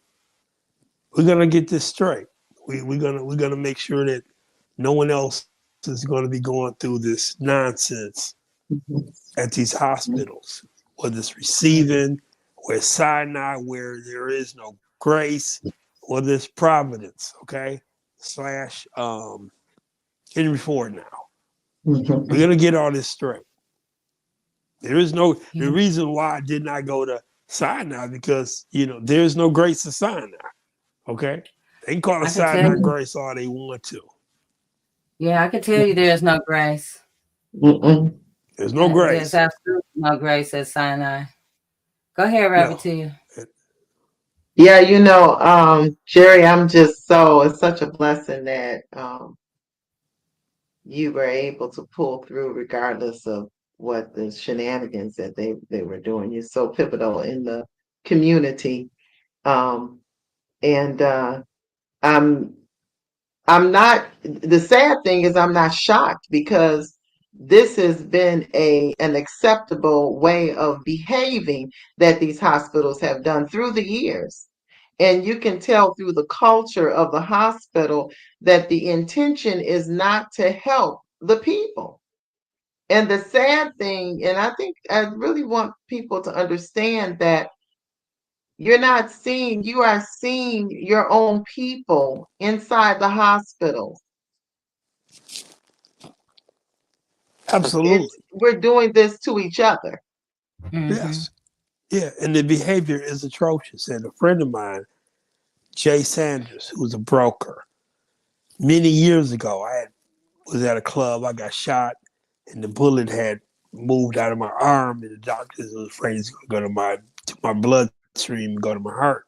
[SPEAKER 7] we're gonna get this straight. We're gonna make sure that no one else is going to be going through this nonsense at these hospitals, whether it's receiving, where it's cyanide, where there is no grace, whether it's Providence, okay, slash Henry Ford now. We're going to get all this straight. There is no, the reason why I did not go to cyanide, because, there's no grace to cyanide, okay? They can call it cyanide grace all they want to.
[SPEAKER 1] Yeah, I can tell you there's no grace.
[SPEAKER 7] There's no grace.
[SPEAKER 1] There's absolutely no grace at Sinai. Go ahead, Rabbit, to you.
[SPEAKER 5] Yeah, Jerry, it's such a blessing that you were able to pull through regardless of what the shenanigans that they were doing. You're so pivotal in the community. And I'm not, the sad thing is I'm not shocked, because this has been an acceptable way of behaving that these hospitals have done through the years. And you can tell through the culture of the hospital that the intention is not to help the people. And the sad thing, and I think I really want people to understand that you are seeing your own people inside the hospital.
[SPEAKER 7] Absolutely.
[SPEAKER 5] We're doing this to each other.
[SPEAKER 7] Yes. Yeah, and the behavior is atrocious. And a friend of mine, Jay Sanders, who was a broker, many years ago, I was at a club, I got shot, and the bullet had moved out of my arm, and the doctors was afraid it's going to go to my bloodstream and go to my heart.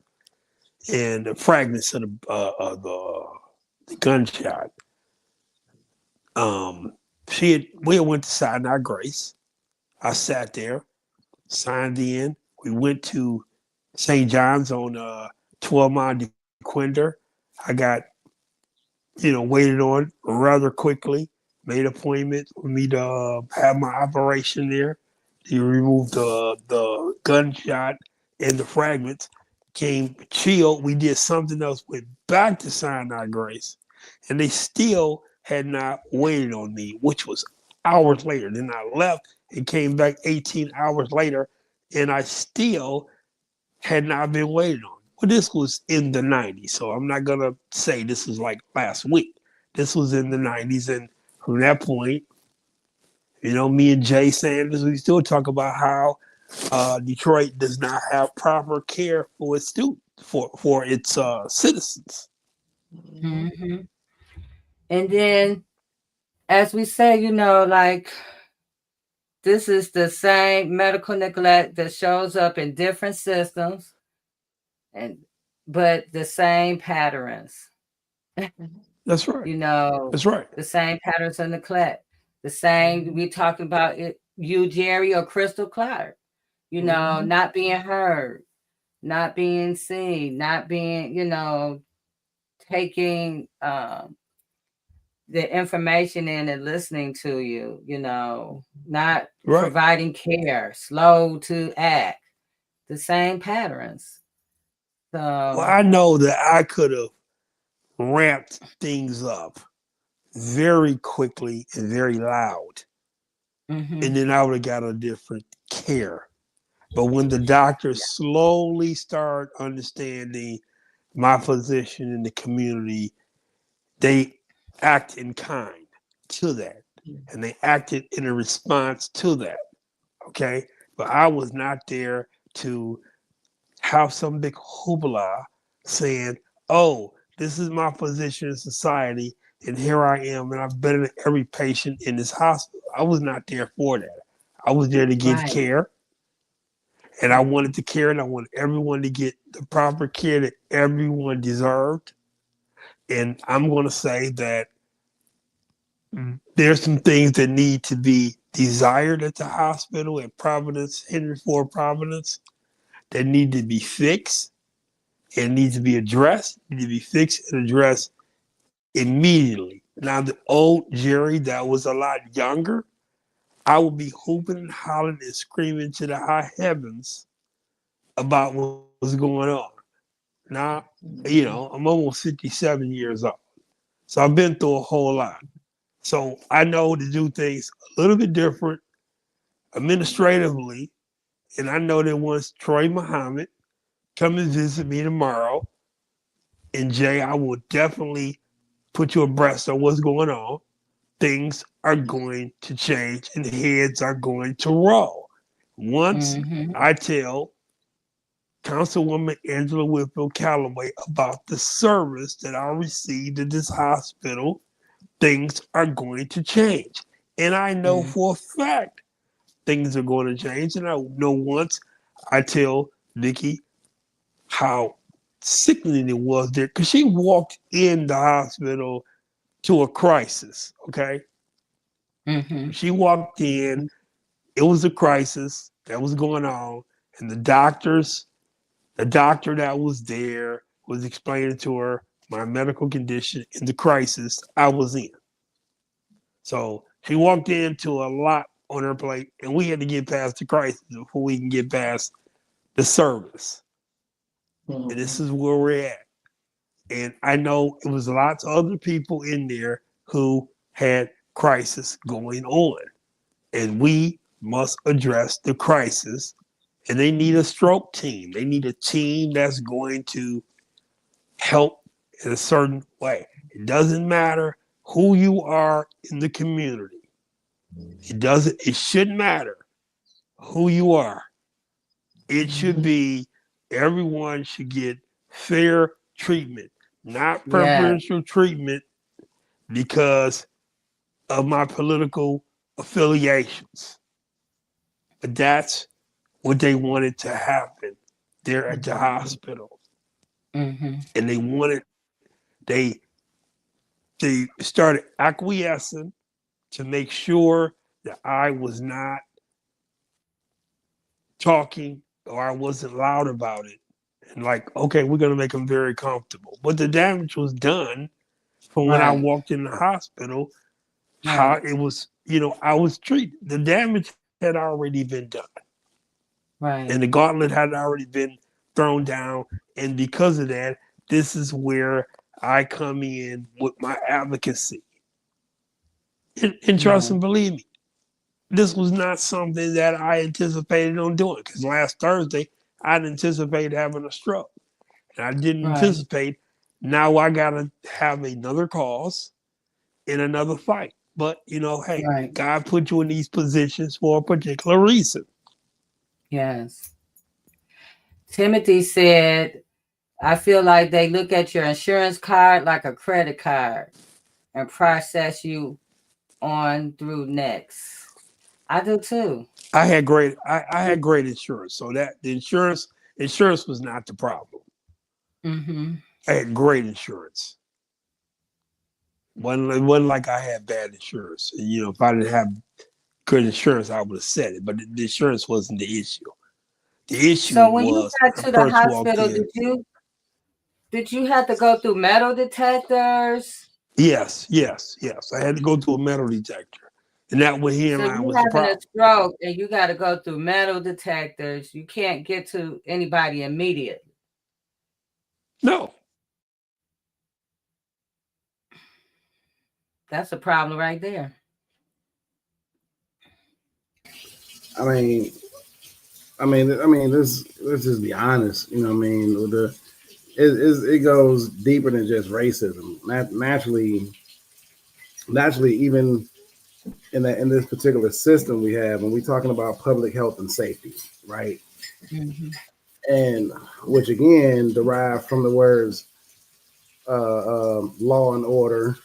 [SPEAKER 7] And the fragments of the gunshot. We went to Sinai Grace. I sat there, signed in. We went to St. John's on 12 Mile DeQuinder. I got, waited on rather quickly, made an appointment for me to have my operation there. He removed the gunshot and the fragments, came chilled. We did something else, went back to Sinai Grace, and they still had not waited on me, which was hours later. Then I left and came back 18 hours later, and I still had not been waited on. Well, this was in the 90s, so I'm not going to say this was like last week. This was in the 90s, and from that point, me and Jay Sanders, we still talk about how Detroit does not have proper care for its for its citizens.
[SPEAKER 1] Mm-hmm. And then, as we say, this is the same medical neglect that shows up in different systems, but the same patterns.
[SPEAKER 7] That's right. That's right.
[SPEAKER 1] The same patterns of neglect. The same, we talking about it, you, Jerry, or Crystal Clark, not being heard, not being seen, not being, taking the information in and listening to you, not providing care, slow to act, the same patterns. So,
[SPEAKER 7] well, I know that I could have ramped things up very quickly and very loud. And then I would have got a different care. But when the doctors slowly start understanding my position in the community, they act in kind to that. And they acted in a response to that. Okay? But I was not there to have some big hoopla saying, oh, this is my position in society, and here I am, and I've been in every patient in this hospital. I was not there for that. I was there to give care, and I wanted to care, and I wanted everyone to get the proper care that everyone deserved. And I'm going to say that there's some things that need to be desired at the hospital at Providence, Henry Ford Providence, that need to be fixed. It needs to be addressed. It needs to be fixed and addressed immediately. Now, the old Jerry that was a lot younger, I would be hooping and hollering and screaming to the high heavens about what was going on. Now, I'm almost 57 years old. So I've been through a whole lot. So I know to do things a little bit different administratively. And I know that once Troy Muhammad come and visit me tomorrow, and Jay, I will definitely put you abreast of what's going on. Things are going to change and heads are going to roll. Once I tell Councilwoman Angela Whitfield Calloway about the service that I received at this hospital, things are going to change. And I know for a fact things are going to change. And I know once I tell Nikki how sickening it was there, because she walked in the hospital to a crisis, okay? She walked in, it was a crisis that was going on, and the doctor that was there was explaining to her my medical condition and the crisis I was in. So she walked into a lot on her plate, and we had to get past the crisis before we can get past the service. And this is where we're at. And I know it was lots of other people in there who had crisis going on. And we must address the crisis. And they need a stroke team. They need a team that's going to help in a certain way. It doesn't matter who you are in the community. It shouldn't matter who you are. It should be everyone should get fair treatment, not preferential treatment because of my political affiliations. But that's what they wanted to happen there at the hospital. And they started acquiescing to make sure that I was not talking or I wasn't loud about it. And like, okay, we're going to make them very comfortable. But the damage was done from when I walked in the hospital, how it was, I was treated. The damage had already been done. And the gauntlet had already been thrown down. And because of that, this is where I come in with my advocacy. And trust and believe me, this was not something that I anticipated on doing. Because last Thursday, I didn't anticipate having a stroke. And I didn't anticipate, now I got to have another cause and another fight. But, hey, God put you in these positions for a particular reason.
[SPEAKER 1] Yes. Timothy said, I feel like they look at your insurance card like a credit card and process you on through next. I do too.
[SPEAKER 7] I had great insurance, so that the insurance was not the problem. I had great insurance. It wasn't like I had bad insurance. If I didn't have good insurance, I would have said it. But the insurance wasn't the issue. The issue
[SPEAKER 1] so when
[SPEAKER 7] was
[SPEAKER 1] you got to the hospital, did you have to go through metal detectors?
[SPEAKER 7] Yes. I had to go through a metal detector. And that was here.
[SPEAKER 1] So you having a stroke and you got to go through metal detectors. You can't get to anybody immediately.
[SPEAKER 7] No.
[SPEAKER 1] That's a problem right there.
[SPEAKER 6] I mean, let's just be honest. It goes deeper than just racism. Naturally, even in this particular system we have, when we're talking about public health and safety, right? And which again derived from the words law and order,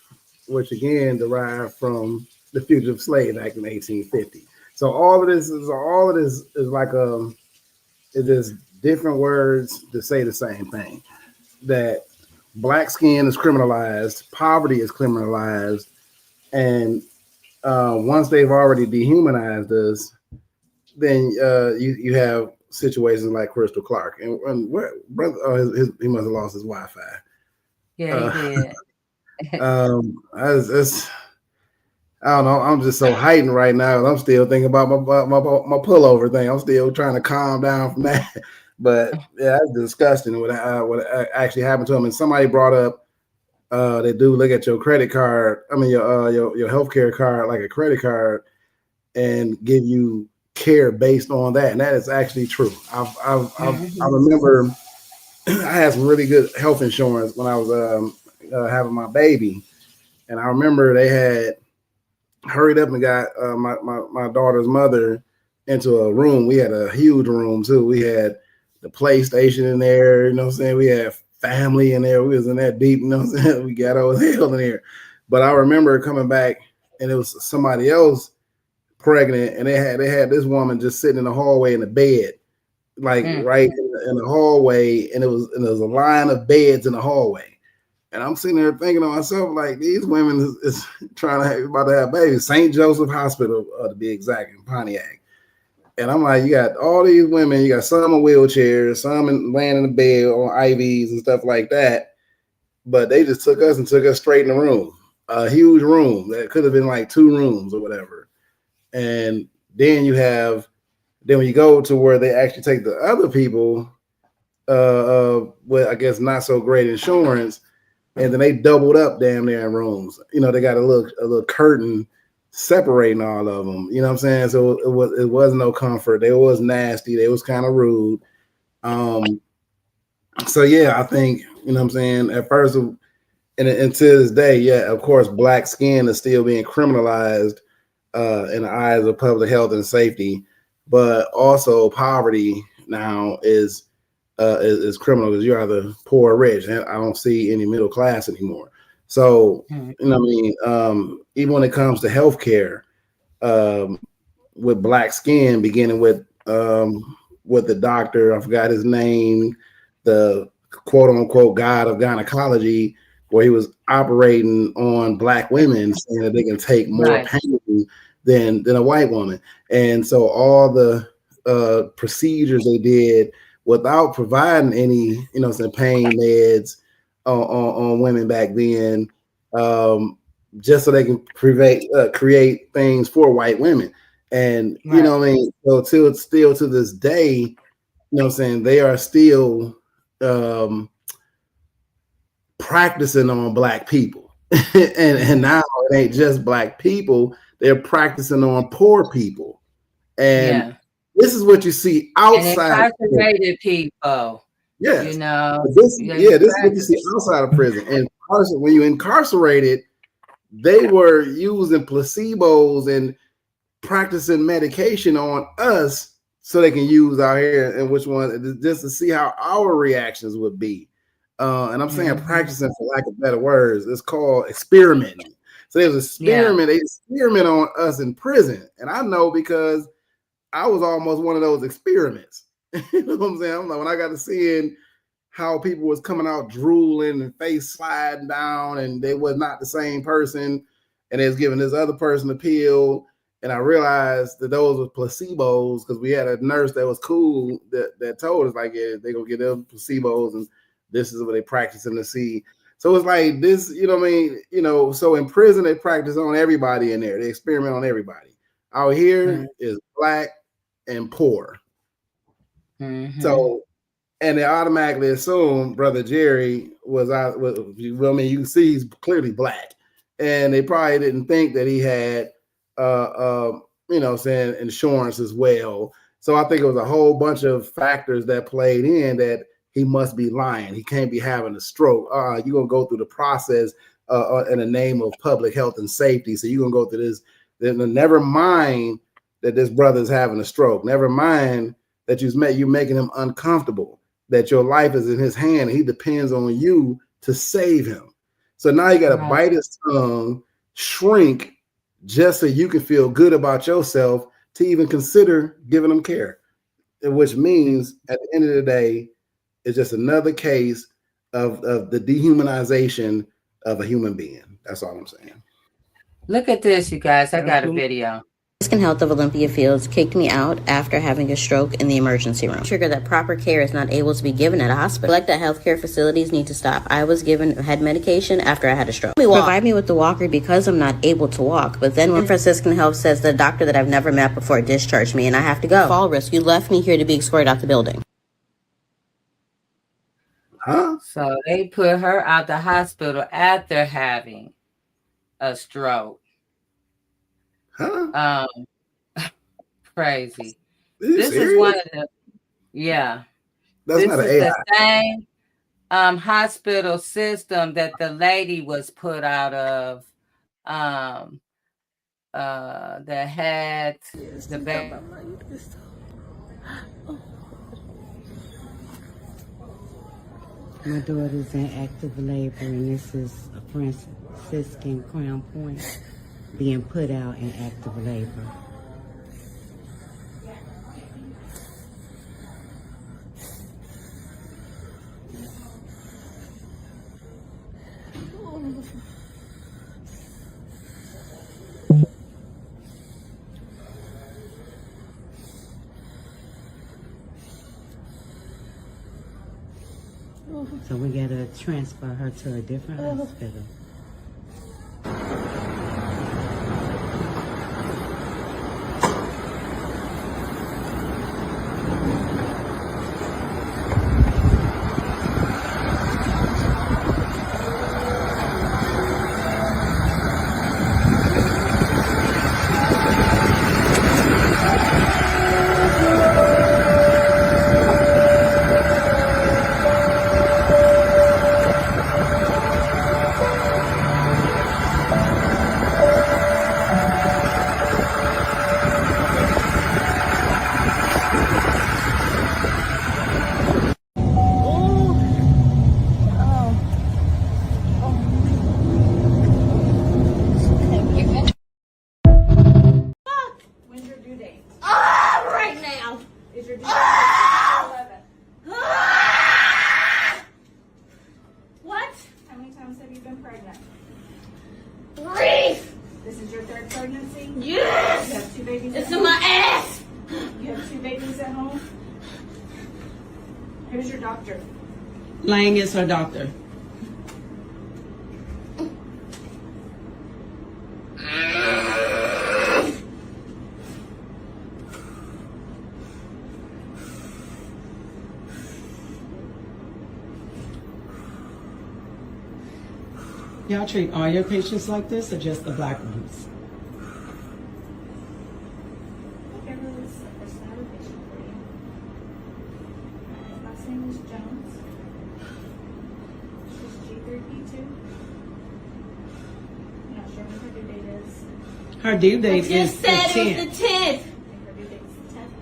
[SPEAKER 6] which again derived from the Fugitive Slave Act in 1850. So all of this is like it's just different words to say the same thing. That black skin is criminalized, poverty is criminalized, and once they've already dehumanized us, then you have situations like Crystal Clark, and where brother, he must have lost his Wi-Fi.
[SPEAKER 1] Yeah, he did.
[SPEAKER 6] I don't know. I'm just so heightened right now. I'm still thinking about my pullover thing. I'm still trying to calm down from that. But yeah, that's disgusting what actually happened to him. And somebody brought up They do look at your credit card. I mean, your healthcare card like a credit card, and give you care based on that. And that is actually true. I remember I had some really good health insurance when I was having my baby, and I remember they had hurried up and got my daughter's mother into a room. We had a huge room too. We had the PlayStation in there, you know what I'm saying? We had family in there. We was in that deep, you know what I'm saying? We got over hell in there. But I remember coming back and it was somebody else pregnant, and they had this woman just sitting in the hallway in the bed, like right in the hallway, and there was a line of beds in the hallway. And I'm sitting there thinking to myself, like, these women is trying to about to have babies. St. Joseph Hospital, to be exact, in Pontiac. And I'm like, you got all these women, you got some in wheelchairs, some laying in the bed on IVs and stuff like that. But they just took us straight in the room, a huge room that could have been like 2 rooms or whatever. And then when you go to where they actually take the other people with, I guess, not so great insurance, and then they doubled up damn near in rooms. You know, they got a little curtain separating all of them. You know what I'm saying? So it was no comfort. They was nasty. They was kind of rude. So yeah, I think, you know what I'm saying, at first, and to this day, yeah, of course, black skin is still being criminalized in the eyes of public health and safety, but also poverty now is criminal, because you're either poor or rich, and I don't see any middle class anymore. So, you know what I mean? Even when it comes to healthcare, with black skin, beginning with the doctor, I forgot his name, the quote unquote god of gynecology, where he was operating on black women, saying that they can take more pain than a white woman. And so all the procedures they did without providing any, you know, some pain meds on women back then, just so they can create things for white women. And, you know what I mean? So still to this day, you know what I'm saying, they are still practicing on black people. and now it ain't just black people, they're practicing on poor people. And this is what you see outside.
[SPEAKER 1] And incarcerated people.
[SPEAKER 6] Yes.
[SPEAKER 1] You know.
[SPEAKER 6] This is what you see outside of prison. And when you incarcerated, they were using placebos and practicing medication on us so they can use out here, and which one, just to see how our reactions would be. And I'm saying practicing, for lack of better words, it's called experimenting. So there's experiment, they experiment on us in prison. And I know because I was almost one of those experiments. You know what I'm saying? I'm like, when I got to seeing how people was coming out drooling and face sliding down, and they was not the same person, and they was giving this other person a pill, and I realized that those were placebos, because we had a nurse that was cool that told us, like, yeah, they gonna get them placebos, and this is what they practicing to see. So it's like this, you know what I mean? You know, so in prison they practice on everybody in there. They experiment on everybody. Out here is black and poor. So, and they automatically assume Brother Jerry was out. You can see he's clearly black, and they probably didn't think that he had, you know, saying insurance as well. So I think it was a whole bunch of factors that played in that he must be lying. He can't be having a stroke. You're gonna go through the process in the name of public health and safety. So you're gonna go through this. Then never mind that this brother's having a stroke. Never mind that you're making him uncomfortable, that your life is in his hand and he depends on you to save him. So now you got to bite his tongue, shrink, just so you can feel good about yourself to even consider giving him care. Which means at the end of the day, it's just another case of the dehumanization of a human being. That's all I'm saying.
[SPEAKER 1] Look at this, you guys. I got a video.
[SPEAKER 8] Physical Health of Olympia Fields kicked me out after having a stroke in the emergency room. Trigger that proper care is not able to be given at a hospital. Like that healthcare facilities need to stop. I was given head medication after I had a stroke. Provide me with the walker because I'm not able to walk. But then when Franciscan Health says the doctor that I've never met before discharged me and I have to go. Fall risk. You left me here to be escorted out the building.
[SPEAKER 6] Huh?
[SPEAKER 1] So they put her out the hospital after having a stroke.
[SPEAKER 6] Huh?
[SPEAKER 1] Crazy.
[SPEAKER 6] Are you
[SPEAKER 1] This is
[SPEAKER 6] serious?
[SPEAKER 1] one of the yeah.
[SPEAKER 6] That's
[SPEAKER 1] This
[SPEAKER 6] not an
[SPEAKER 1] is the
[SPEAKER 6] AI.
[SPEAKER 1] same hospital system that the lady was put out of that had the baby.
[SPEAKER 9] My daughter's in active labor, and this is a Franciscan Crown Point being put out in active labor. So we gotta transfer her to a different hospital.
[SPEAKER 4] Right now. Is your due date 11? What? How many times have you been pregnant? 3. This is your 3rd pregnancy? Yes! You have 2 babies It's at in home? my ass!
[SPEAKER 3] You have 2 babies at home? Who's your doctor?
[SPEAKER 9] Lang is her doctor. Y'all treat all your patients like this, or just the black ones?
[SPEAKER 3] Everyone's a personality patient for you. Last name is Jones. She's G3P2. I'm not sure what her due date is.
[SPEAKER 9] Her due
[SPEAKER 4] I
[SPEAKER 9] date is
[SPEAKER 4] just
[SPEAKER 9] the
[SPEAKER 4] said
[SPEAKER 9] 10th.
[SPEAKER 4] it was the 10th.
[SPEAKER 3] I think her due date is the 10th.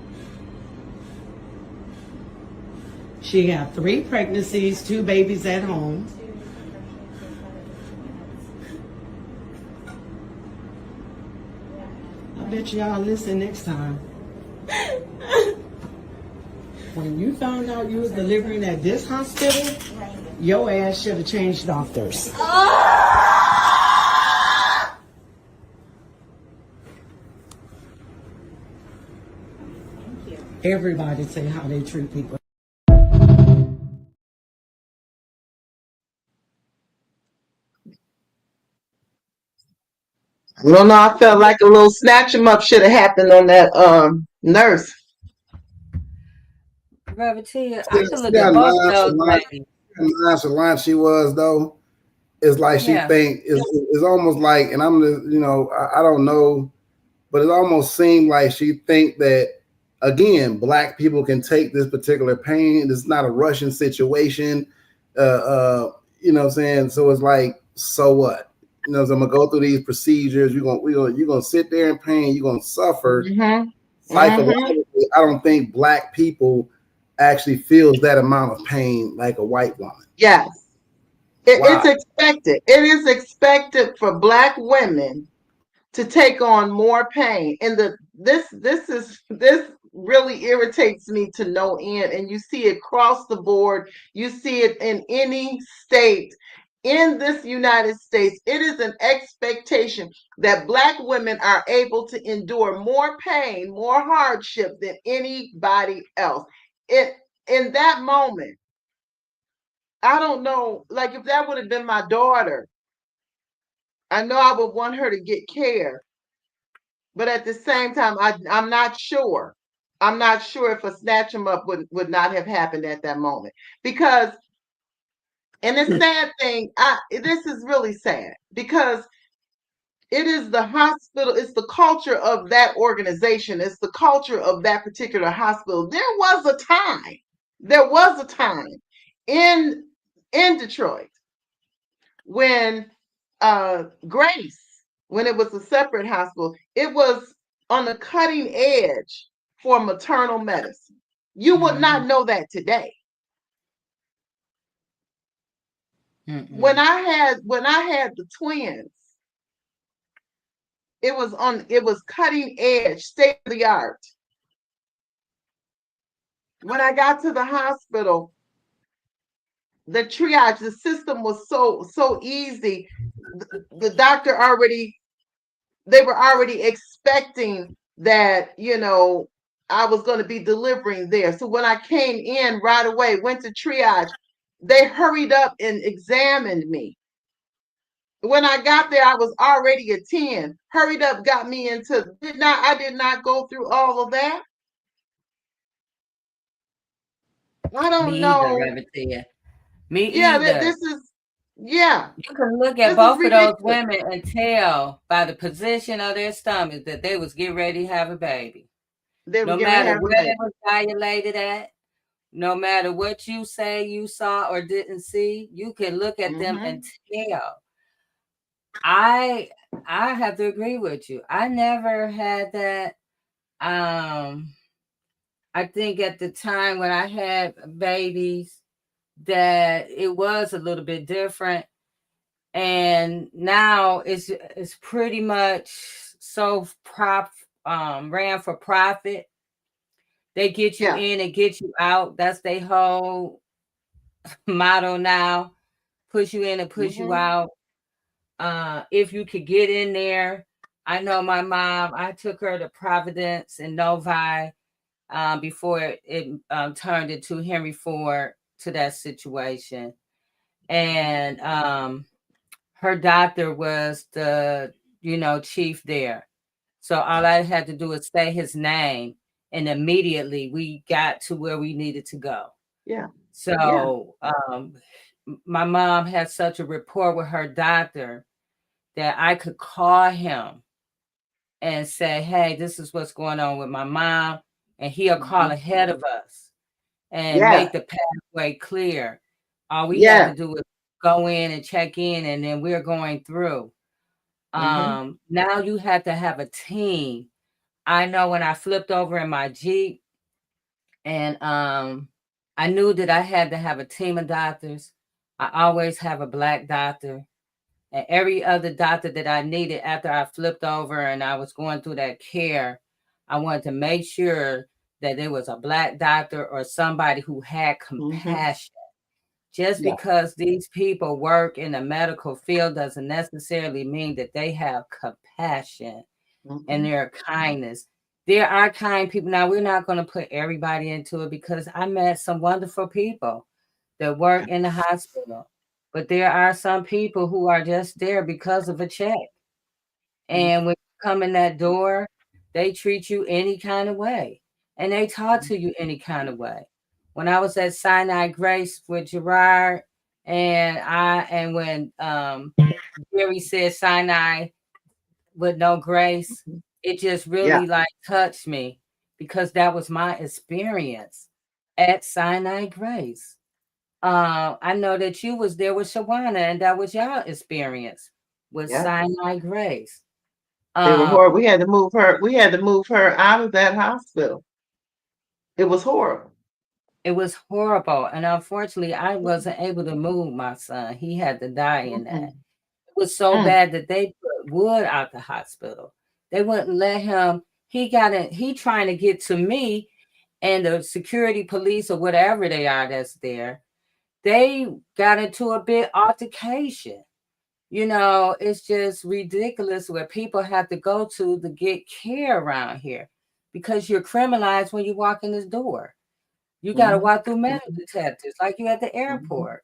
[SPEAKER 9] She got 3 pregnancies, 2 babies at home. I bet y'all listen next time. When you found out you was delivering at this hospital, your ass should have changed doctors. Everybody say how they treat people.
[SPEAKER 5] I don't know. I felt like a little snatch 'em up should have happened on that nurse.
[SPEAKER 1] Reverend Tia, I
[SPEAKER 6] See,
[SPEAKER 1] could
[SPEAKER 6] see
[SPEAKER 1] look
[SPEAKER 6] how
[SPEAKER 1] at both of those ladies.
[SPEAKER 6] nonchalant she was though. It's like she
[SPEAKER 1] Yeah.
[SPEAKER 6] think it's almost like, and I'm just, I don't know, but it almost seemed like she think that again, black people can take this particular pain. It's not a Russian situation. You know what I'm saying? So it's like, so what? You know, so I'm gonna go through these procedures. You're gonna sit there in pain. You're gonna suffer. Psychologically, I don't think black people actually feels that amount of pain like a white woman.
[SPEAKER 5] Yes.
[SPEAKER 6] Wow.
[SPEAKER 5] It's expected. It is expected for black women to take on more pain. And this really irritates me to no end. And you see it across the board. You see it in any state in this United States. It is an expectation that black women are able to endure more pain, more hardship than anybody else. In that moment, I don't know, like if that would have been my daughter, I know I would want her to get care. But at the same time, I'm not sure. I'm not sure if a snatch 'em up would not have happened at that moment. Because And the sad thing, this is really sad because it is the hospital, it's the culture of that organization, it's the culture of that particular hospital. There was a time in Detroit when Grace, when it was a separate hospital, it was on the cutting edge for maternal medicine. You would not know that today. When I had the twins, it was cutting edge, state of the art. When I got to the hospital, the triage, the system was so easy. The doctor they were already expecting that, I was going to be delivering there. So when I came in right away, went to triage, they hurried up and examined me. When I got there, I was already a 10. Hurried up, got me into, I did not go through all of that. I don't know.
[SPEAKER 1] Me
[SPEAKER 5] Yeah,
[SPEAKER 1] either.
[SPEAKER 5] this is, yeah.
[SPEAKER 1] You can look at both of those women and tell by the position of their stomach that they was getting ready to have a baby. No matter where they was dilated at, no matter what you say you saw or didn't see, you can look at them and tell. I have to agree with you. I never had that. I think at the time when I had babies that it was a little bit different. And now it's pretty much so ran for profit. They get you in and get you out. That's their whole motto now. Push you in and push you out. If you could get in there. I know my mom, I took her to Providence and Novi before it turned into Henry Ford to that situation. And her doctor was the, chief there. So all I had to do was say his name, and immediately we got to where we needed to go.
[SPEAKER 5] Yeah.
[SPEAKER 1] So my mom had such a rapport with her doctor that I could call him and say, hey, this is what's going on with my mom. And he'll call ahead of us and make the pathway clear. All we had to do is go in and check in, and then we're going through. Now you have to have a team. I know when I flipped over in my Jeep and I knew that I had to have a team of doctors. I always have a Black doctor. And every other doctor that I needed after I flipped over and I was going through that care, I wanted to make sure that there was a Black doctor or somebody who had compassion. Just because these people work in the medical field doesn't necessarily mean that they have compassion and their kindness. There are kind people. Now, we're not going to put everybody into it because I met some wonderful people that work in the hospital. But there are some people who are just there because of a check. And when you come in that door, they treat you any kind of way. And they talk to you any kind of way. When I was at Sinai Grace with Gerard, and when Jerry said Sinai with no grace, it just really like touched me because that was my experience at Sinai Grace. I know that you was there with Shawana, and that was y'all experience with Sinai Grace.
[SPEAKER 5] They were horrible. We had to move her. We had to move her out of that hospital. It was horrible.
[SPEAKER 1] It was horrible, and unfortunately, I wasn't able to move my son. He had to die in that. It was so bad that they put Wood out the hospital. They wouldn't let him. He trying to get to me, and the security police or whatever they are that's there. They got into a big altercation. It's just ridiculous where people have to go to get care around here because you're criminalized when you walk in this door. You got to walk through metal detectors like you at the airport.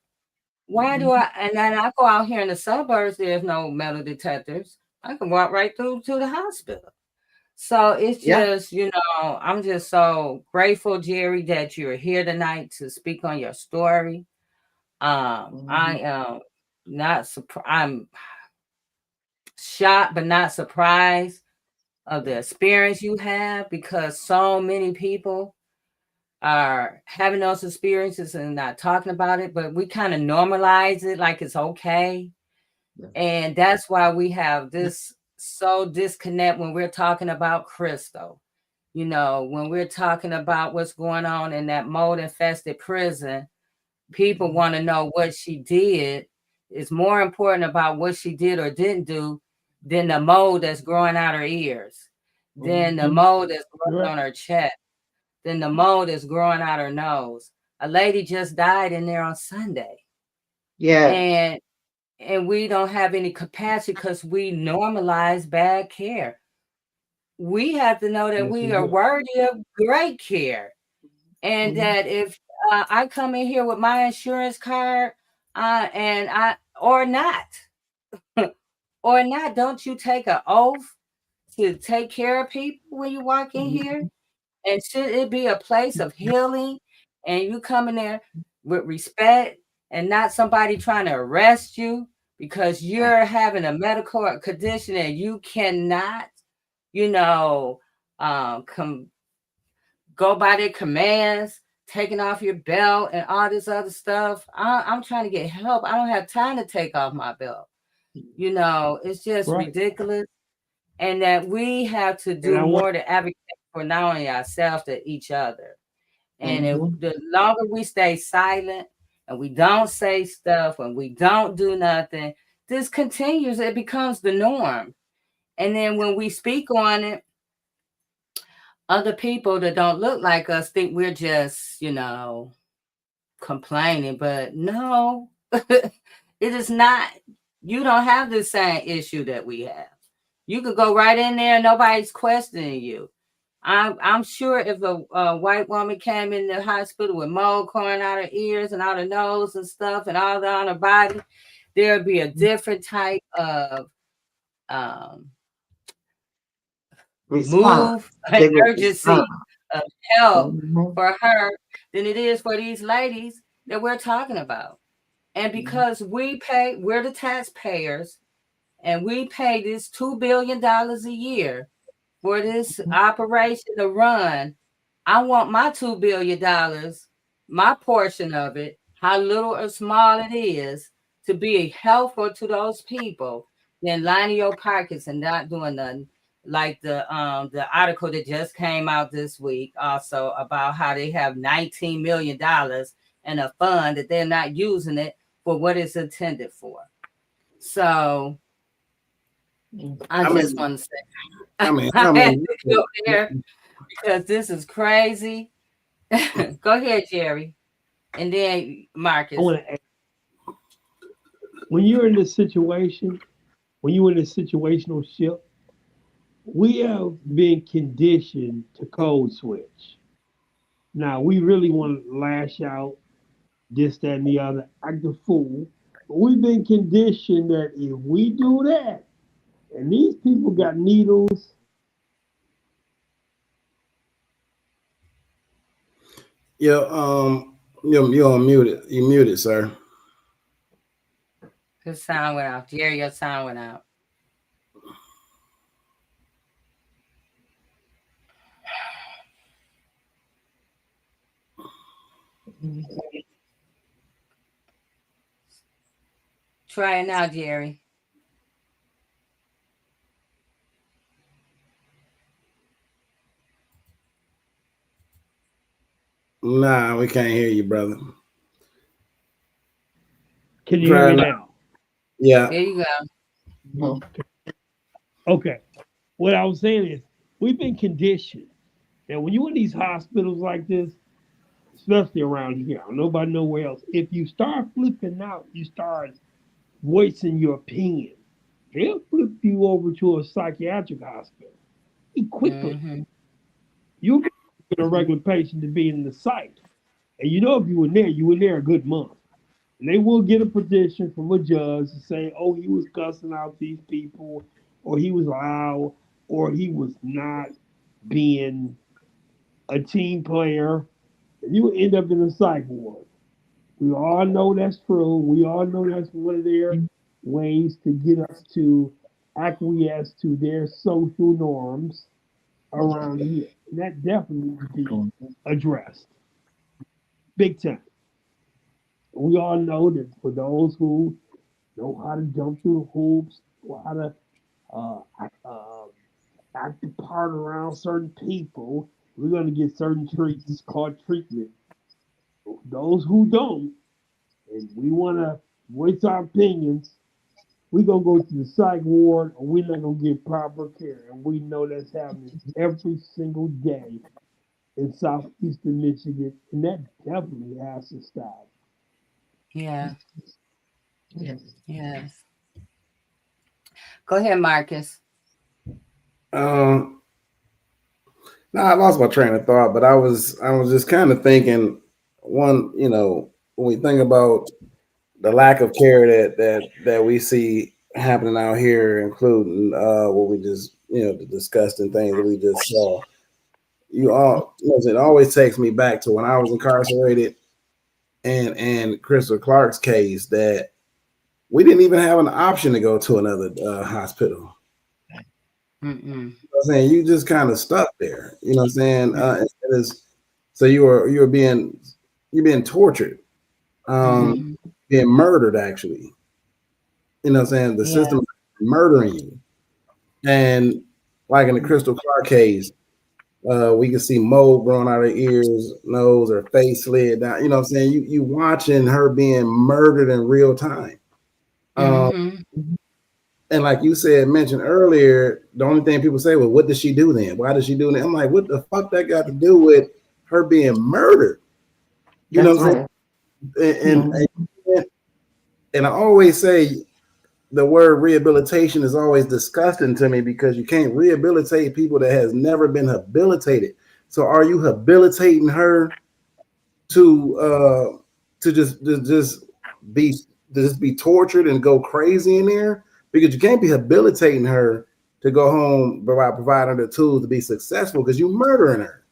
[SPEAKER 1] Why do and then I go out here in the suburbs, there's no metal detectors. I can walk right through to the hospital. So it's just, I'm just so grateful, Jerry, that you're here tonight to speak on your story. I am not surprised. I'm shocked, but not surprised of the experience you have, because so many people are having those experiences and not talking about it, but we kind of normalize it like it's okay. And that's why we have this so disconnect when we're talking about Crystal. When we're talking about what's going on in that mold infested prison, people want to know what she did. It's more important about what she did or didn't do than the mold that's growing out her ears, than the mold that's growing on her chest, than the mold that's growing out her nose. A lady just died in there on Sunday.
[SPEAKER 5] Yeah.
[SPEAKER 1] And we don't have any capacity because we normalize bad care. We have to know that we are worthy of great care. And that if I come in here with my insurance card, and I or not, don't you take an oath to take care of people when you walk in here? And should it be a place of healing, and you come in there with respect and not somebody trying to arrest you because you're having a medical condition and you cannot, go by their commands, taking off your belt and all this other stuff. I'm trying to get help. I don't have time to take off my belt. It's just ridiculous. And that we have to do more to advocate for not only ourselves, but each other. And if the longer we stay silent and we don't say stuff and we don't do nothing, this continues. It becomes the norm. And then when we speak on it, other people that don't look like us think we're just, complaining. But no, it is not. You don't have the same issue that we have. You could go right in there and nobody's questioning you. I'm sure if a white woman came in the hospital with mold growing out her ears and out her nose and stuff and all on her body, there'd be a different type of move, an urgency of help for her than it is for these ladies that we're talking about. And because we're the taxpayers, and we pay this $2 billion a year for this operation to run, I want my $2 billion, my portion of it, how little or small it is, to be helpful to those people than lining your pockets and not doing nothing. Like the article that just came out this week also about how they have $19 million in a fund that they're not using it for what it's intended for. So I just want to say, I had to go there because this is crazy. Go ahead, Jerry, and then Marcus.
[SPEAKER 7] I want to ask, when you're in this situation, when you're in this situational ship, we have been conditioned to code switch. Now, we really want to lash out, this, that, and the other, act a fool. But we've been conditioned that if we do that, and these people got needles.
[SPEAKER 6] You're unmuted. You muted, sir.
[SPEAKER 1] Your sound went out. Jerry, your sound went out. Try it now, Jerry.
[SPEAKER 6] Nah, we can't hear you, brother.
[SPEAKER 7] Can you hear me now?
[SPEAKER 6] Yeah.
[SPEAKER 1] There you go.
[SPEAKER 7] Okay. What I was saying is, we've been conditioned that when you're in these hospitals like this, especially around here, nobody nowhere else, if you start flipping out, you start voicing your opinion, they'll flip you over to a psychiatric hospital quickly.
[SPEAKER 1] Mm-hmm.
[SPEAKER 7] You get a regular patient to be in the psych. And if you were there a good month. And they will get a petition from a judge to say, oh, he was cussing out these people, or he was loud, or he was not being a team player. And you will end up in a psych ward. We all know that's true. We all know that's one of their ways to get us to acquiesce to their social norms around here. And that definitely needs to be addressed. Big time. We all know that for those who know how to jump through the hoops, or how to act apart around certain people, we're going to get certain treats. It's called treatment. Those who don't, and we want to voice our opinions, we're going to go to the psych ward, or we're not going to get proper care. And we know that's happening every single day in southeastern Michigan, and that definitely has to stop.
[SPEAKER 1] Yeah. Yes. Go ahead, Marcus.
[SPEAKER 6] No, I lost my train of thought, but I was just kind of thinking, one, when we think about the lack of care that we see happening out here, including what we just the disgusting things that we just saw. It always takes me back to when I was incarcerated, and Crystal Clark's case, that we didn't even have an option to go to another hospital.
[SPEAKER 1] Mm-mm.
[SPEAKER 6] You know what I'm saying? You just kind of stuck there. You know what I'm saying? So you're being tortured, being murdered, actually. You know what I'm saying? The system is murdering you. And like in the Crystal Clark case, we can see mold growing out of her ears, nose, or face slid down. You know what I'm saying? You watching her being murdered in real time. And like you mentioned earlier, the only thing people say, well, what did she do then? Why did she do that? I'm like, what the fuck that got to do with her being murdered? You know what I'm saying? And I always say the word rehabilitation is always disgusting to me, because you can't rehabilitate people that has never been habilitated. So are you habilitating her to just be tortured and go crazy in there? Because you can't be habilitating her to go home by providing her the tools to be successful, because you're murdering her.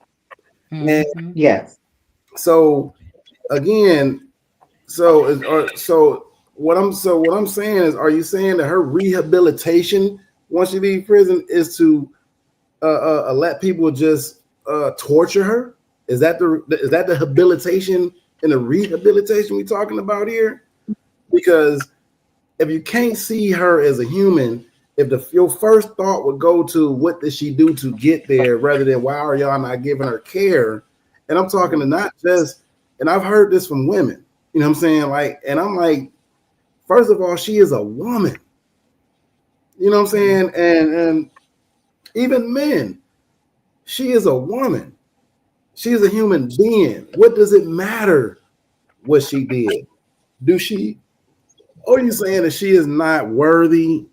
[SPEAKER 6] And
[SPEAKER 5] yes.
[SPEAKER 6] So again, what I'm saying is, are you saying that her rehabilitation once she leaves prison is to let people just torture her? Is that the habilitation and the rehabilitation we're talking about here? Because if you can't see her as a human, if your first thought would go to what did she do to get there, rather than why are y'all not giving her care? And I'm talking to not just, and I've heard this from women, you know what I'm saying? Like, and I'm like, first of all, she is a woman. You know what I'm saying? And even men, she is a woman. She is a human being. What does it matter what she did? Are you saying that she is not worthy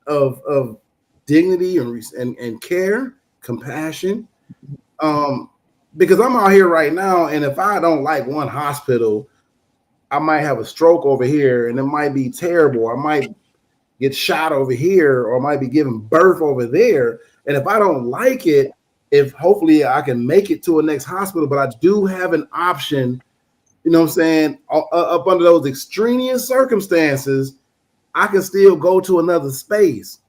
[SPEAKER 6] of dignity and care, compassion? Because I'm out here right now, and if I don't like one hospital, I might have a stroke over here, and it might be terrible. I might get shot over here, or I might be giving birth over there. And if I don't like it, if hopefully I can make it to a next hospital, but I do have an option, you know what I'm saying, up under those extraneous circumstances, I can still go to another space.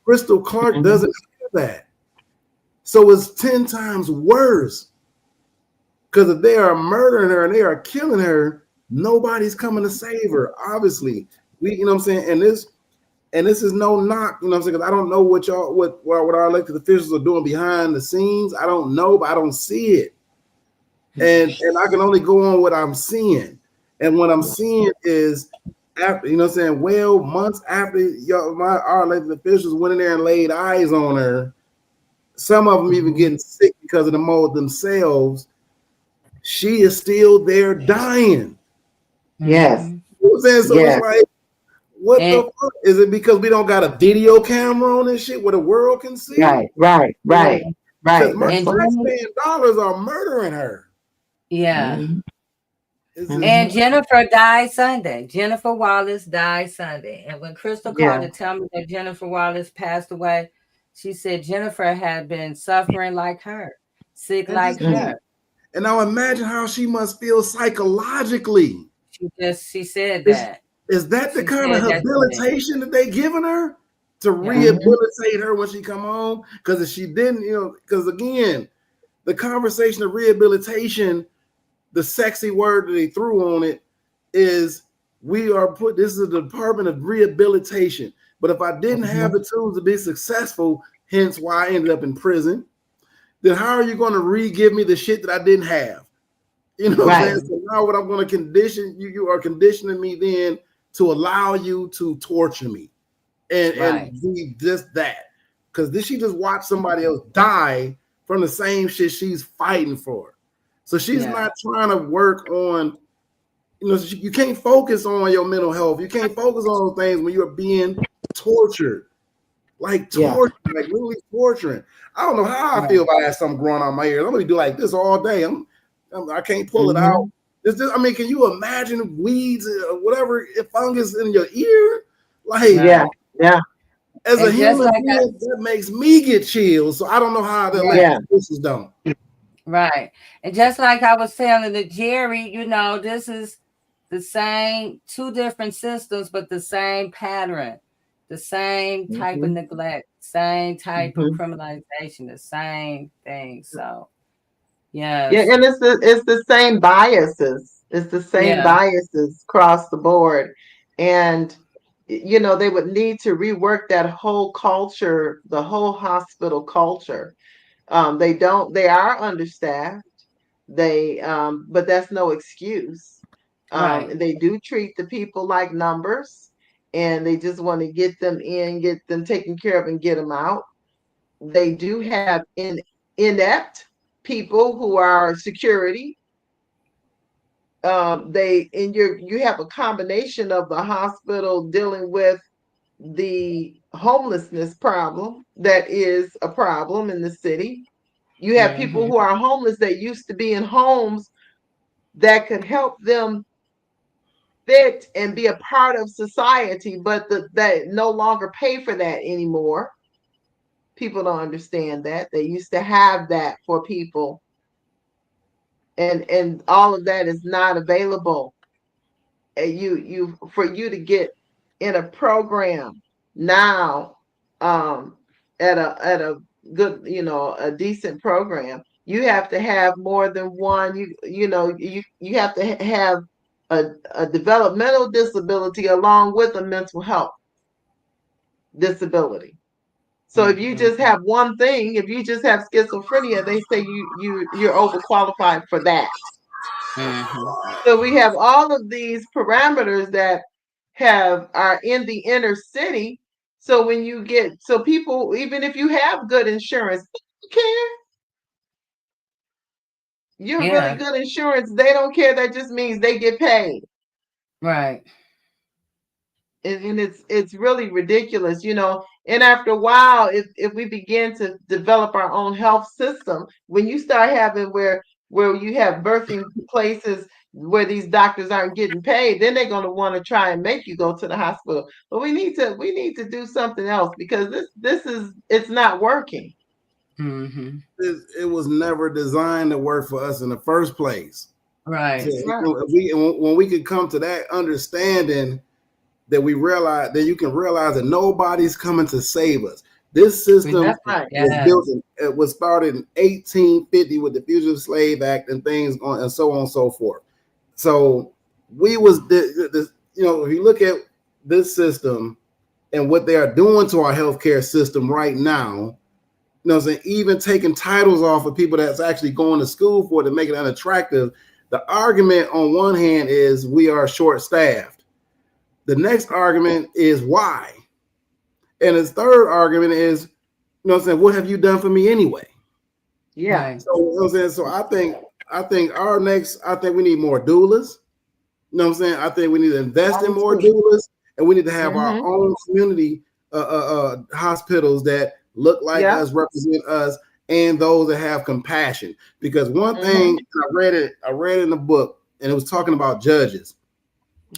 [SPEAKER 6] Crystal Clark doesn't have that. So it's 10 times worse. Because if they are murdering her and they are killing her, nobody's coming to save her. Obviously, you know what I'm saying? And this is no knock, you know what I'm saying? Because I don't know what our elected officials are doing behind the scenes. I don't know, but I don't see it. And I can only go on what I'm seeing. And what I'm seeing is, after, you know what I'm saying, well, months after our elected officials went in there and laid eyes on her, some of them even getting sick because of the mold themselves, she is still there dying.
[SPEAKER 5] Yes.
[SPEAKER 6] You know what I'm saying? So it's like, what the fuck? Is it because we don't got a video camera on this shit where the world can see?
[SPEAKER 5] Right.
[SPEAKER 6] Because my taxpaying dollars are murdering her.
[SPEAKER 1] Yeah. And Jennifer died Sunday. Jennifer Wallace died Sunday. And when Crystal called to tell me that Jennifer Wallace passed away, she said Jennifer had been suffering like her, sick like her.
[SPEAKER 6] And now imagine how she must feel psychologically.
[SPEAKER 1] She said that.
[SPEAKER 6] Is that the kind of habilitation that they giving her to rehabilitate her when she come home? Because if she didn't, because again, the conversation of rehabilitation, the sexy word that they threw on it is this is a department of rehabilitation. But if I didn't have the tools to be successful, hence why I ended up in prison, then how are you going to re-give me the shit that I didn't have? You know what I'm saying? So now what I'm going to condition, you are conditioning me then to allow you to torture me and be just that. Because did she just watch somebody else die from the same shit she's fighting for? So she's not trying to work on, you can't focus on your mental health. You can't focus on those things when you're being tortured. Like like really torturing. I don't know how I feel if I have something growing on my ears. I'm gonna do like this all day. I can't pull it out. I mean, can you imagine weeds or whatever fungus in your ear? Like as a human being, that makes me get chills. So I don't know how the this is done.
[SPEAKER 1] Right. And just like I was telling the Jerry, this is the same, two different systems, but the same pattern. The same type of neglect, same type of criminalization, the same thing. So, and
[SPEAKER 5] it's the same biases. It's the same biases across the board, and they would need to rework that whole culture, the whole hospital culture. They are understaffed. But that's no excuse. They do treat the people like numbers. And they just want to get them in, get them taken care of, and get them out. They do have inept people who are security. You have a combination of the hospital dealing with the homelessness problem that is a problem in the city. You have people who are homeless that used to be in homes that could help them fit and be a part of society, but that no longer pay for that anymore. People don't understand that. They used to have that for people. And all of that is not available. And for you to get in a program now, at a good, a decent program, you have to have more than one. You have to have a developmental disability along with a mental health disability. So if you just have one thing, if you just have schizophrenia, they say you're overqualified for that. So we have all of these parameters that are in the inner city. So when people, even if you have good insurance, they don't care. You're really good insurance. They don't care. That just means they get paid.
[SPEAKER 1] Right.
[SPEAKER 5] And it's really ridiculous, and after a while, if we begin to develop our own health system, when you start having where you have birthing places where these doctors aren't getting paid, then they're going to want to try and make you go to the hospital. But we need to do something else, because it's not working.
[SPEAKER 6] It was never designed to work for us in the first place.
[SPEAKER 1] Right.
[SPEAKER 6] So, when we could come to that understanding, that we realize that you can realize that nobody's coming to save us. This system was started in 1850 with the Fugitive Slave Act and things on and so on and so forth. So if you look at this system and what they are doing to our healthcare system right now, even taking titles off of people that's actually going to school for it to make it unattractive. The argument on one hand is we are short-staffed. The next argument is why. And his third argument is, what have you done for me anyway?
[SPEAKER 5] Yeah.
[SPEAKER 6] So, so I think we need more doulas. I think we need to invest in more doulas, and we need to have our own community hospitals that look like us, represent us, and those that have compassion. Because one thing I read in the book, and it was talking about judges,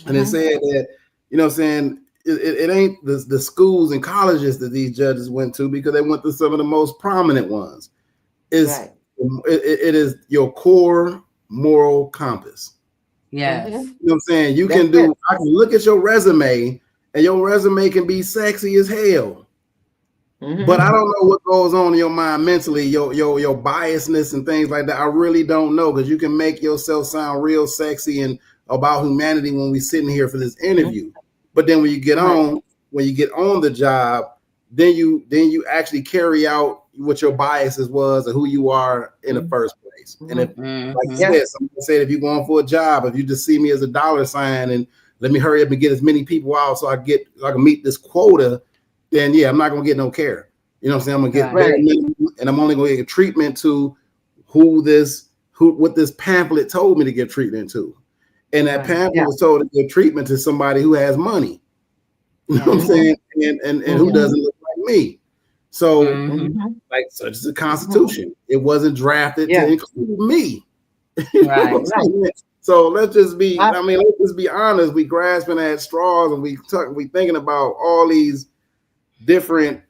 [SPEAKER 6] and it said that, it ain't the schools and colleges that these judges went to, because they went to some of the most prominent ones. It's it is your core moral compass.
[SPEAKER 1] Yes.
[SPEAKER 5] Mhm.
[SPEAKER 6] You know what I'm saying? You
[SPEAKER 5] That's
[SPEAKER 6] can do.
[SPEAKER 5] it.
[SPEAKER 6] I can look at your resume, and your resume can be sexy as hell.
[SPEAKER 5] Mhm.
[SPEAKER 6] But I don't know what goes on in your mind mentally, your biasness and things like that. I really don't know, because you can make yourself sound real sexy and about humanity when we sitting here for this interview. But then when you get on the job, then you actually carry out what your biases was and who you are in the first place. And if, like you said, somebody said, if you're going for a job, if you just see me as a dollar sign and let me hurry up and get as many people out so I can meet this quota, then yeah, I'm not gonna get no care. You know what I'm saying? I'm gonna get bare minimum, and I'm only gonna get treatment to what this pamphlet told me to give treatment to. And that pamphlet was told to give treatment to somebody who has money. You know what I'm saying? And who doesn't look like me. So like such as the Constitution. It wasn't drafted to include me. You know what I'm saying? So let's just be honest. We grasping at straws and we thinking about all these different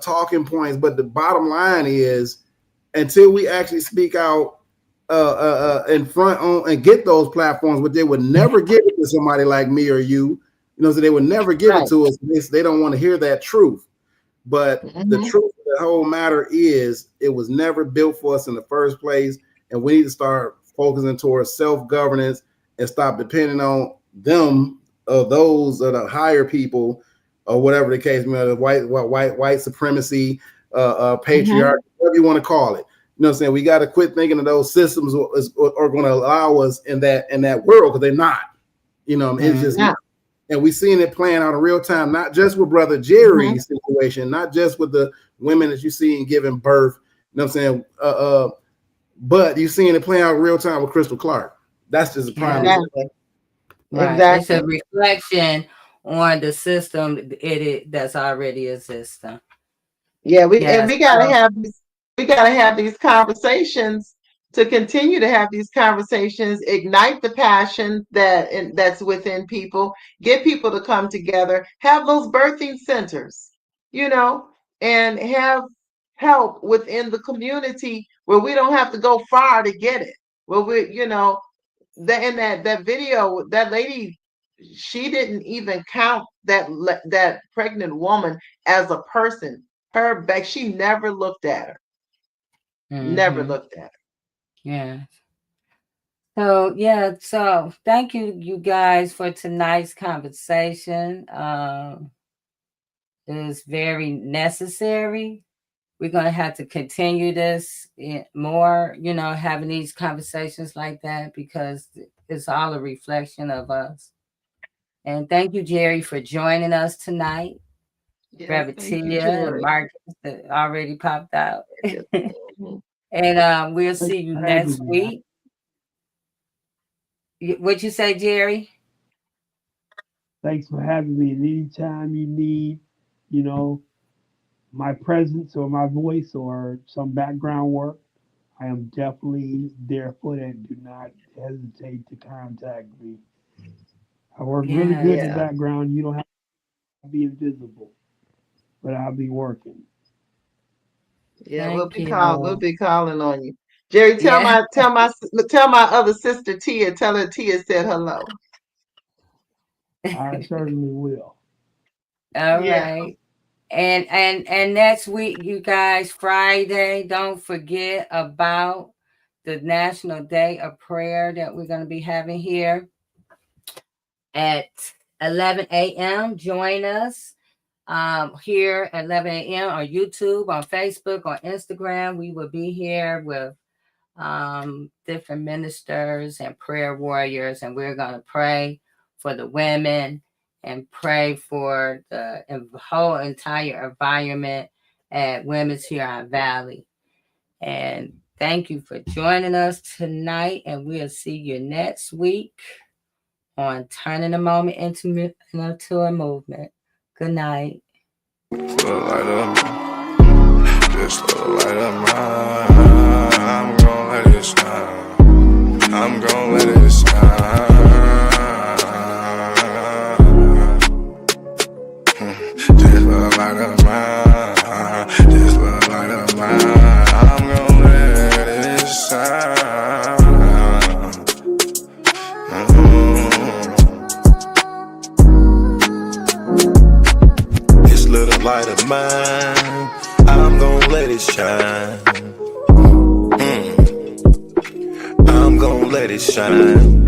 [SPEAKER 6] talking points, but the bottom line is, until we actually speak out in front on and get those platforms, but they would never give it to somebody like me or you. You know, so they would never give it to us. They don't want to hear that truth. But the truth of the whole matter is, it was never built for us in the first place, and we need to start focusing towards self-governance and stop depending on them, those are the higher people, or whatever the case may be, white supremacy, patriarchy, whatever you want to call it. You know what I'm saying? We got to quit thinking that those systems are going to allow us in that world, because they're not. You know, it's just not. And we seeing it playing out in real time, not just with Brother Jerry's situation, not just with the women that you see giving birth. You know what I'm saying? But you seeing it playing out in real time with Crystal Clark. That's just a prime example.
[SPEAKER 1] Right. It's a reflection on the system that's already existing.
[SPEAKER 5] Yeah, we gotta have these conversations, to continue to have these conversations, ignite the passion that's within people, get people to come together, have those birthing centers, you know, and have help within the community where we don't have to go far to get it. Where we, you know, in that video, that lady, she didn't even count that pregnant woman as a person. Her back, she never looked at her. Never looked at her.
[SPEAKER 1] Yeah. So thank you guys for tonight's conversation. It is very necessary. We're going to have to continue this more, you know, having these conversations like that, because it's all a reflection of us. And thank you, Jerry, for joining us tonight.
[SPEAKER 5] Yes,
[SPEAKER 1] Tia and Marcus that already popped out. And we'll see you next week. What'd you say, Jerry?
[SPEAKER 7] Thanks for having me. And anytime you need, you know, my presence or my voice or some background work, I am definitely there for that. Do not hesitate to contact me. I work really good in the background. You don't have to be invisible, but I'll be working.
[SPEAKER 5] Yeah, we'll be calling on you. Jerry, tell my other sister Tia, tell her Tia said hello.
[SPEAKER 7] I certainly will.
[SPEAKER 1] All right. And next week, you guys, Friday, don't forget about the National Day of Prayer that we're going to be having here at 11 a.m. Join us here at 11 a.m. on YouTube, on Facebook, on Instagram. We will be here with different ministers and prayer warriors, and we're going to pray for the women and pray for the whole entire environment at Women's Huron Valley. And thank you for joining us tonight, and we'll see you next week on Turning a Moment into a Movement. Good night.
[SPEAKER 2] Just a light of mine. I'm gonna let it shine. I'm gonna let it shine. Just a light of mine. Just a light of mine. I'm gonna let it light of mine, I'm gonna let it shine. I'm gonna let it shine.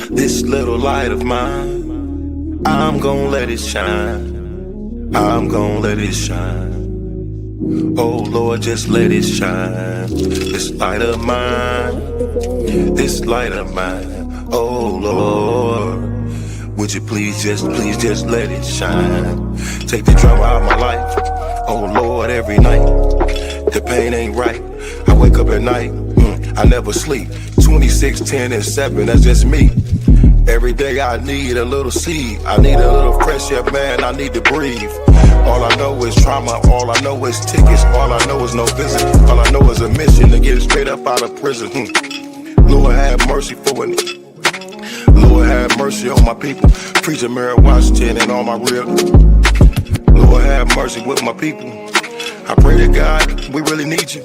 [SPEAKER 2] This little light of mine, I'm gonna let it shine. I'm gonna let it shine. Oh Lord, just let it shine. This light of mine, this light of mine. Oh Lord, would you please just let it shine. Take the drama out of my life. Oh Lord, every night the pain ain't right. I wake up at night, I never sleep. 26, 10, and 7, that's just me. Every day I need a little seed. I need a little fresh air, man. I need to breathe. All I know is trauma. All I know is tickets. All I know is no visit. All I know is a mission to get straight up out of prison. Lord have mercy for me. Lord have mercy on my people. Preacher Mary Washington and all my real. Lord have mercy with my people. I pray to God, we really need you.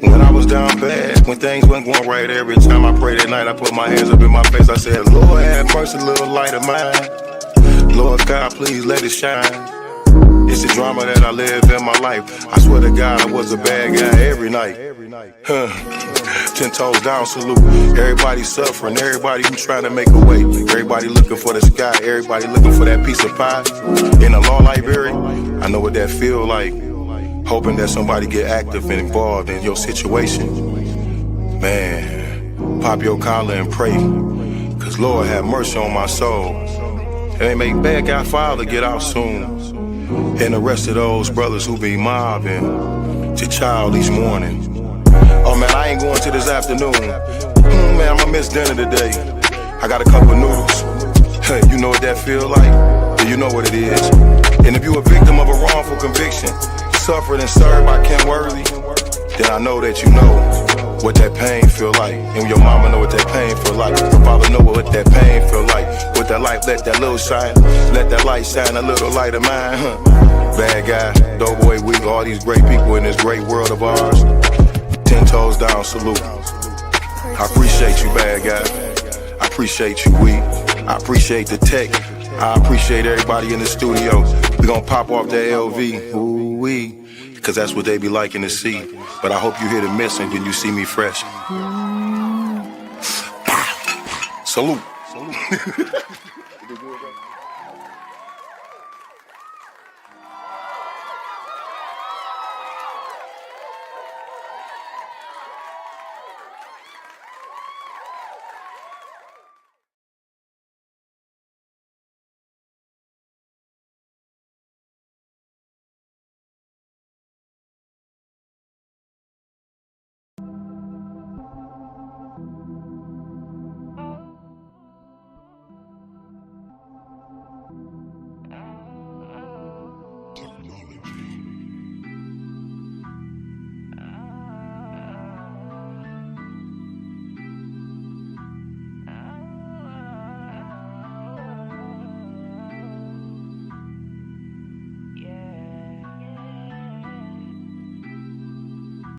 [SPEAKER 2] When I was down bad, when things weren't going right, every time I prayed at night, I put my hands up in my face. I said, Lord have mercy, little light of mine. Lord God, please let it shine. It's the drama that I live in my life. I swear to God, I was a bad guy every night. 10 toes down, salute. Everybody suffering, everybody who trying to make a way. Everybody looking for the sky, everybody looking for that piece of pie. In a law library, I know what that feel like. Hoping that somebody get active and involved in your situation. Man, pop your collar and pray. Cause Lord have mercy on my soul. And they make bad guy father get out soon. And the rest of those brothers who be mobbing to child each morning. Oh man, I ain't going to this afternoon. Man, I'ma miss dinner today. I got a cup of noodles. Hey, you know what that feel like? Yeah, you know what it is. And if you a victim of a wrongful conviction, suffered and served by Ken Worthy, then I know that you know what that pain feel like. And your mama know what that pain feel like. Your father know what that pain feel like. With that light, let that little shine. Let that light shine, a little light of mine. Bad guy, Doughboy Week, all these great people in this great world of ours. 10 toes down, salute. I appreciate you, bad guy. I appreciate you, Week. I appreciate the tech. I appreciate everybody in the studio. We gonna pop off that LV. Ooh-wee. Cause that's what they be liking to see. But I hope you hear the missing when you see me fresh. Salute.